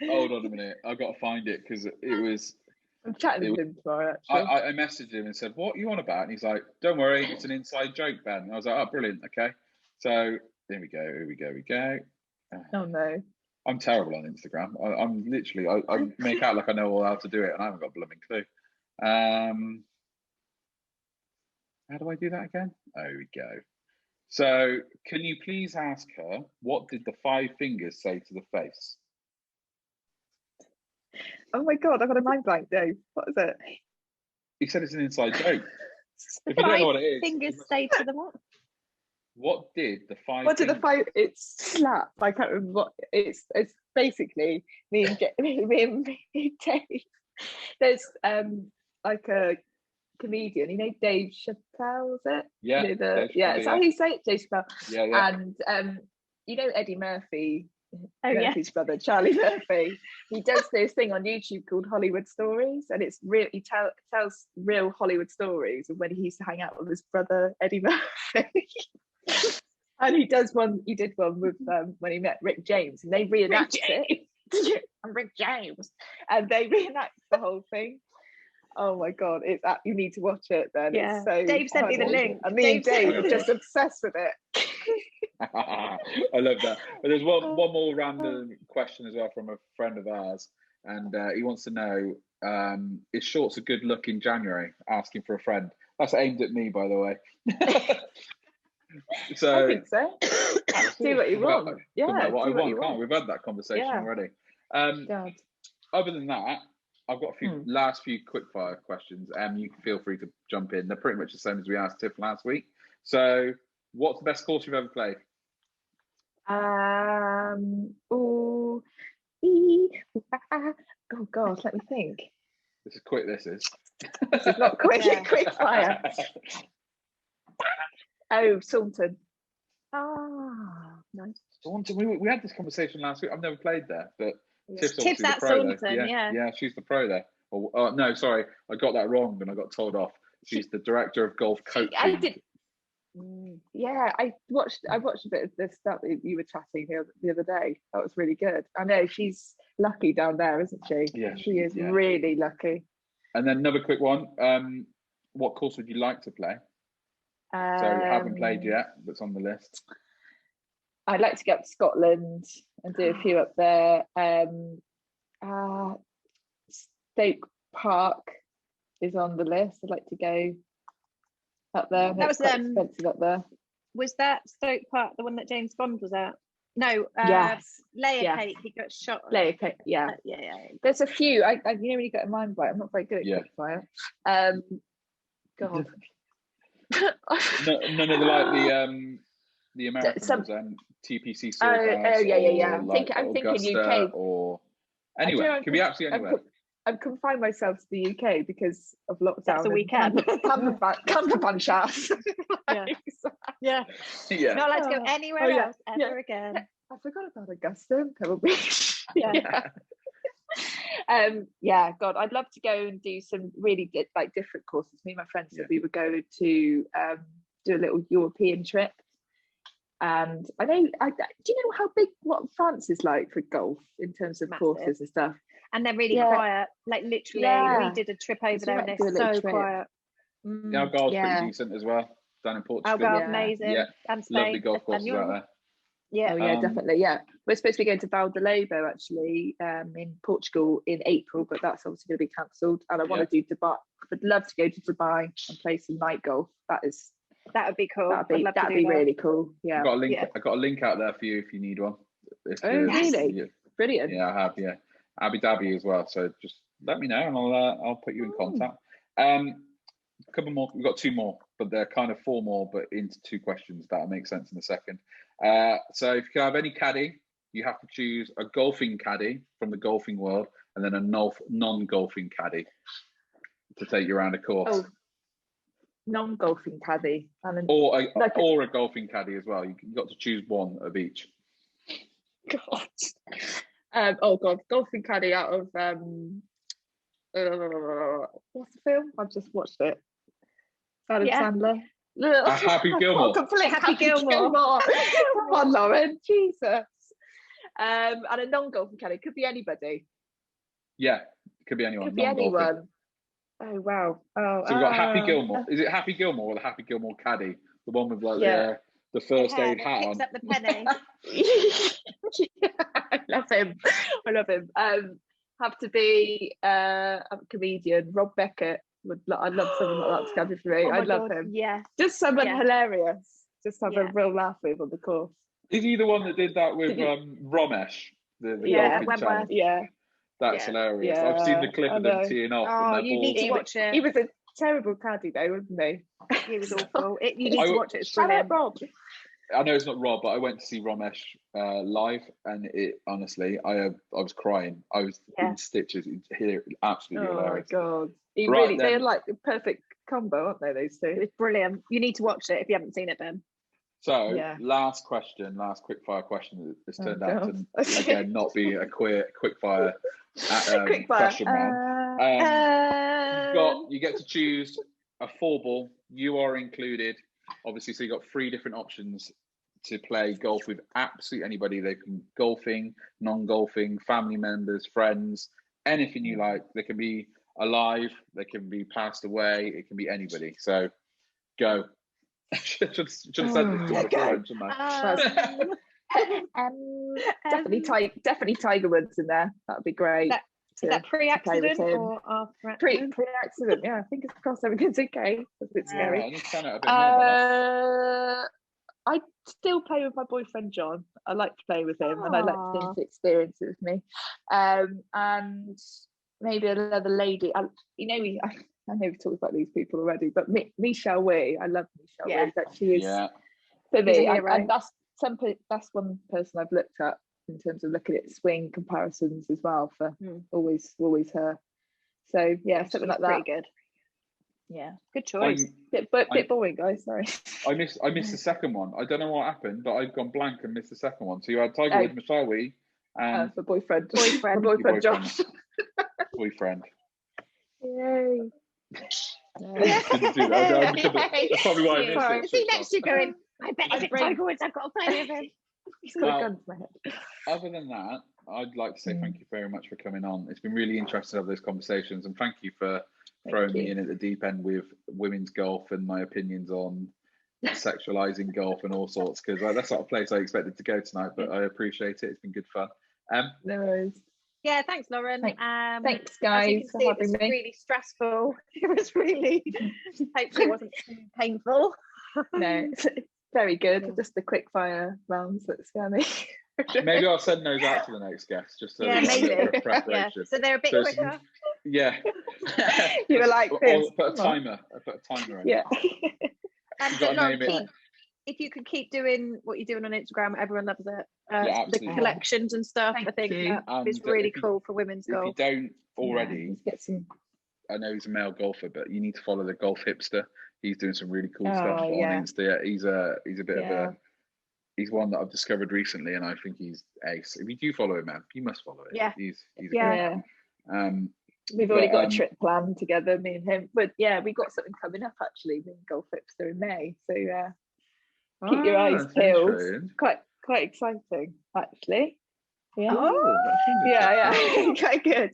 hold on a minute. I've got to find it because it was. I'm chatting with him tomorrow. Actually, I messaged him and said, "What are you on about?" And he's like, "Don't worry, it's an inside joke, Ben." And I was like, "Oh, brilliant. Okay." So there we go. Oh no. I'm terrible on Instagram. I'm literally, I make out like I know all how to do it, and I haven't got a blooming clue. How do I do that again? There we go. So, can you please ask her, what did the 5 fingers say to the face? Oh my God, I've got a mind blank, Dave. What is it? He said it's an inside joke. If you don't know what it is, fingers say to the what? What did the 5? What did the 5? It's slap. I can't remember what it's. It's basically me and Dave. There's like a comedian. You know Dave Chappelle, is it? Yeah. You know, it's how you say it, Dave Chappelle. Yeah. And you know Eddie Murphy. Oh, Murphy's brother, Charlie Murphy. He does this thing on YouTube called Hollywood Stories, and it's real. He tells real Hollywood stories of when he used to hang out with his brother Eddie Murphy. And he did one with when he met Rick James, and they reenact it. I'm Rick James, and they reenact the whole thing. Oh my God, it's you need to watch it then. Yeah. It's so Dave sent me the link. I mean, Dave are just obsessed with it. I love that. But there's one more random question as well from a friend of ours, and he wants to know, is shorts a good look in January? Asking for a friend. That's aimed at me, by the way. So I think so. Do what you want. Yeah, what I do what you want. want. We've had that conversation already. God. Other than that, I've got a few last few quick fire questions. You can feel free to jump in. They're pretty much the same as we asked Tiff last week. So, what's the best course you've ever played? Oh God, let me think. This is quick. This is not quick. Quick fire. Oh, Saunton. Nice. Taunton, we had this conversation last week. I've never played there, but Tiff's Tiff's obviously the at pro there. Saunton, Yeah, she's the pro there. Oh, no, sorry, I got that wrong when I got told off. She's the director of golf coaching. I did. Yeah, I watched a bit of this stuff that you were chatting the other day. That was really good. I know she's lucky down there, isn't she? Yeah, she is really lucky. And then another quick one. What course would you like to play? So haven't played yet, but it's on the list. I'd like to get up to Scotland and do a few up there. Stoke Park is on the list. I'd like to go up there. That was expensive up there. Was that Stoke Park the one that James Bond was at? No. Yes. Layer Yes. Cake. He got shot. Layer Cake. Yeah. Yeah. There's a few. I really got a mind bite. I'm not very good at quickfire. God. None of the American ones and TPC Silverhouse. Yeah. I'm thinking UK or anywhere. It could be absolutely anywhere. I've confined myself to the UK because of lockdown. That's a weekend. Campervan shafts. Yeah. Not allowed to go anywhere else ever again. I forgot about Augusta. Probably. God, I'd love to go and do some really different courses. Me and my friends said we were going to do a little European trip. And I know, do you know how big what France is like for golf in terms of courses and stuff? And they're really quiet. Like literally, we did a trip over there and they're so quiet. Yeah, golf's pretty decent as well. Down in Portugal. Algarve, amazing. Yeah, and Spain, lovely golf courses out there. Yeah. Oh yeah, definitely. Yeah, we're supposed to be going to Val de Lobo actually in Portugal in April, but that's obviously going to be cancelled. And I want to do Dubai. I'd love to go to Dubai and play some night golf. That would be cool. That'd be really cool. Yeah. I got a link out there for you if you need one. Really? Yeah. Brilliant. Yeah, I have. Yeah, Abu Dhabi as well. So just let me know and I'll put you in contact. A couple more. We've got two more, but they're kind of four more, but into two questions. That'll make sense in a second. So if you can have any caddy, you have to choose a golfing caddy from the golfing world and then a non-golfing caddy to take you around a course. Oh, non-golfing caddy. Or a golfing caddy as well. You've got to choose one of each. God. Golfing caddy out of what's the film? I've just watched it. Adam Sandler. Happy Gilmore. Happy Gilmore. Come on, Lauren. Jesus. And a non-golfing caddy. Could be anybody. Yeah, could be anyone. Could be anyone. Oh wow. Oh, so we've got Happy Gilmore. Is it Happy Gilmore or the Happy Gilmore caddy? The one with the first aid hat on. Picks up the penny. I love him. Have to be a comedian. Rob Beckett. I'd love someone like that to come for me. I'd love him. Yeah. Just someone hilarious. Just have a real laugh with on the course. Is he the one that did that with Romesh? The golfing channel? Yeah. That's hilarious. Yeah. I've seen the clip of them teeing off. Oh, you need to watch it. He was a terrible caddy though, wasn't he? He was awful. You need to watch it. It's brilliant. Rob. I know it's not Rob, but I went to see Romesh live, and it honestly, I was crying. I was in stitches. Absolutely hilarious. Oh my god! They're like the perfect combo, aren't they? Those two. It's brilliant. You need to watch it if you haven't seen it, Ben. So, last quickfire question. This turned out to again not be a quickfire question round. You get to choose a 4-ball. You are included. Obviously, so you've got 3 different options to play golf with absolutely anybody. They can golfing, non-golfing, family members, friends, anything you like. They can be alive, they can be passed away, it can be anybody. So go. should have said this to my shouldn't I? Definitely Tiger Woods in there. That would be great. Is that pre-accident or after accident? Pre-accident, yeah. Fingers crossed everything's okay. It's a bit scary. I still play with my boyfriend John. I like to play with him and I like him to experience it with me. And maybe another lady. I know we've talked about these people already, but Michelle Wee. I love Michelle Wee. That she is for me. And that's one person I've looked at in terms of looking at swing comparisons as well for always her. So yeah, something like that. Pretty good. Yeah, Good choice. bit boring, guys. Sorry. I missed the second one. I don't know what happened, but I've gone blank and missed the second one. So you had Tiger Woods, Mashawi, and For boyfriend. Boyfriend. My boyfriend Josh. boyfriend. Yay. Didn't do that. That's probably why I missed it. Is he next to you going, I bet if it's Tiger Woods, I've got to play with him. He's got a gun to my head. Other than that, I'd like to say thank you very much for coming on. It's been really interesting to have those conversations, and thank you for throwing me in at the deep end with women's golf and my opinions on sexualizing golf and all sorts, because that's not a place I expected to go tonight, but I appreciate it. It's been good fun. No worries. Yeah, thanks, Lauren. Thanks, guys, for having me. It was really stressful. It was really, hopefully it wasn't too painful. No, it's very good. Just the quick fire rounds that scare me. Maybe I'll send those out to the next guest, just so yeah, maybe. For preparation. Yeah. So they're a bit quicker. Yeah. You were like this. Put a timer. I put a timer on. Yeah. But Lauren, if you could keep doing what you're doing on Instagram, everyone loves it. The collections and stuff. I think that is really cool for women's golf. If you don't already, get some. I know he's a male golfer, but you need to follow the Golf Hipster. He's doing some really cool stuff on Insta. He's a bit of a. He's one that I've discovered recently, and I think he's ace. If you do follow him, man, you must follow him. Yeah, he's yeah. We've already got a trip planned together, me and him. But yeah, we got something coming up actually with Golf Hipster in May. So keep your eyes peeled. Quite exciting, actually. Yeah. Oh, yeah. Quite good.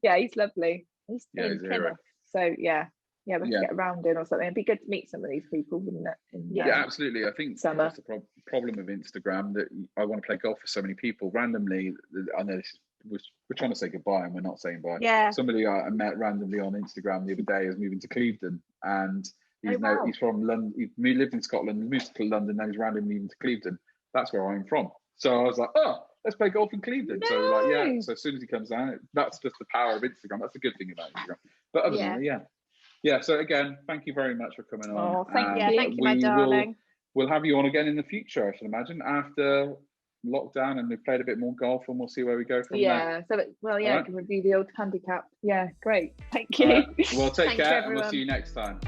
Yeah, he's lovely. He's in he's a Plymouth. So yeah, we have to get around in or something. It'd be good to meet some of these people, wouldn't it? Yeah, absolutely. I think summer. That's the problem with Instagram, that I want to play golf with so many people randomly. I know we're trying to say goodbye and we're not saying bye. Yeah. Somebody I met randomly on Instagram the other day is moving to Clevedon, and he's from London. He lived in Scotland, moved to London, then he's randomly moving to Clevedon. That's where I'm from. So I was like, oh, let's play golf in Clevedon. No. So So as soon as he comes down, that's just the power of Instagram. That's a good thing about Instagram. But other than that, yeah. So again, thank you very much for coming on. Oh, thank you. Thank you, my darling. We'll have you on again in the future, I should imagine, after lockdown, and we've played a bit more golf, and we'll see where we go from there. We can review the old handicap. Yeah, great. Thank you. Well, take care, and we'll everyone. see you next time.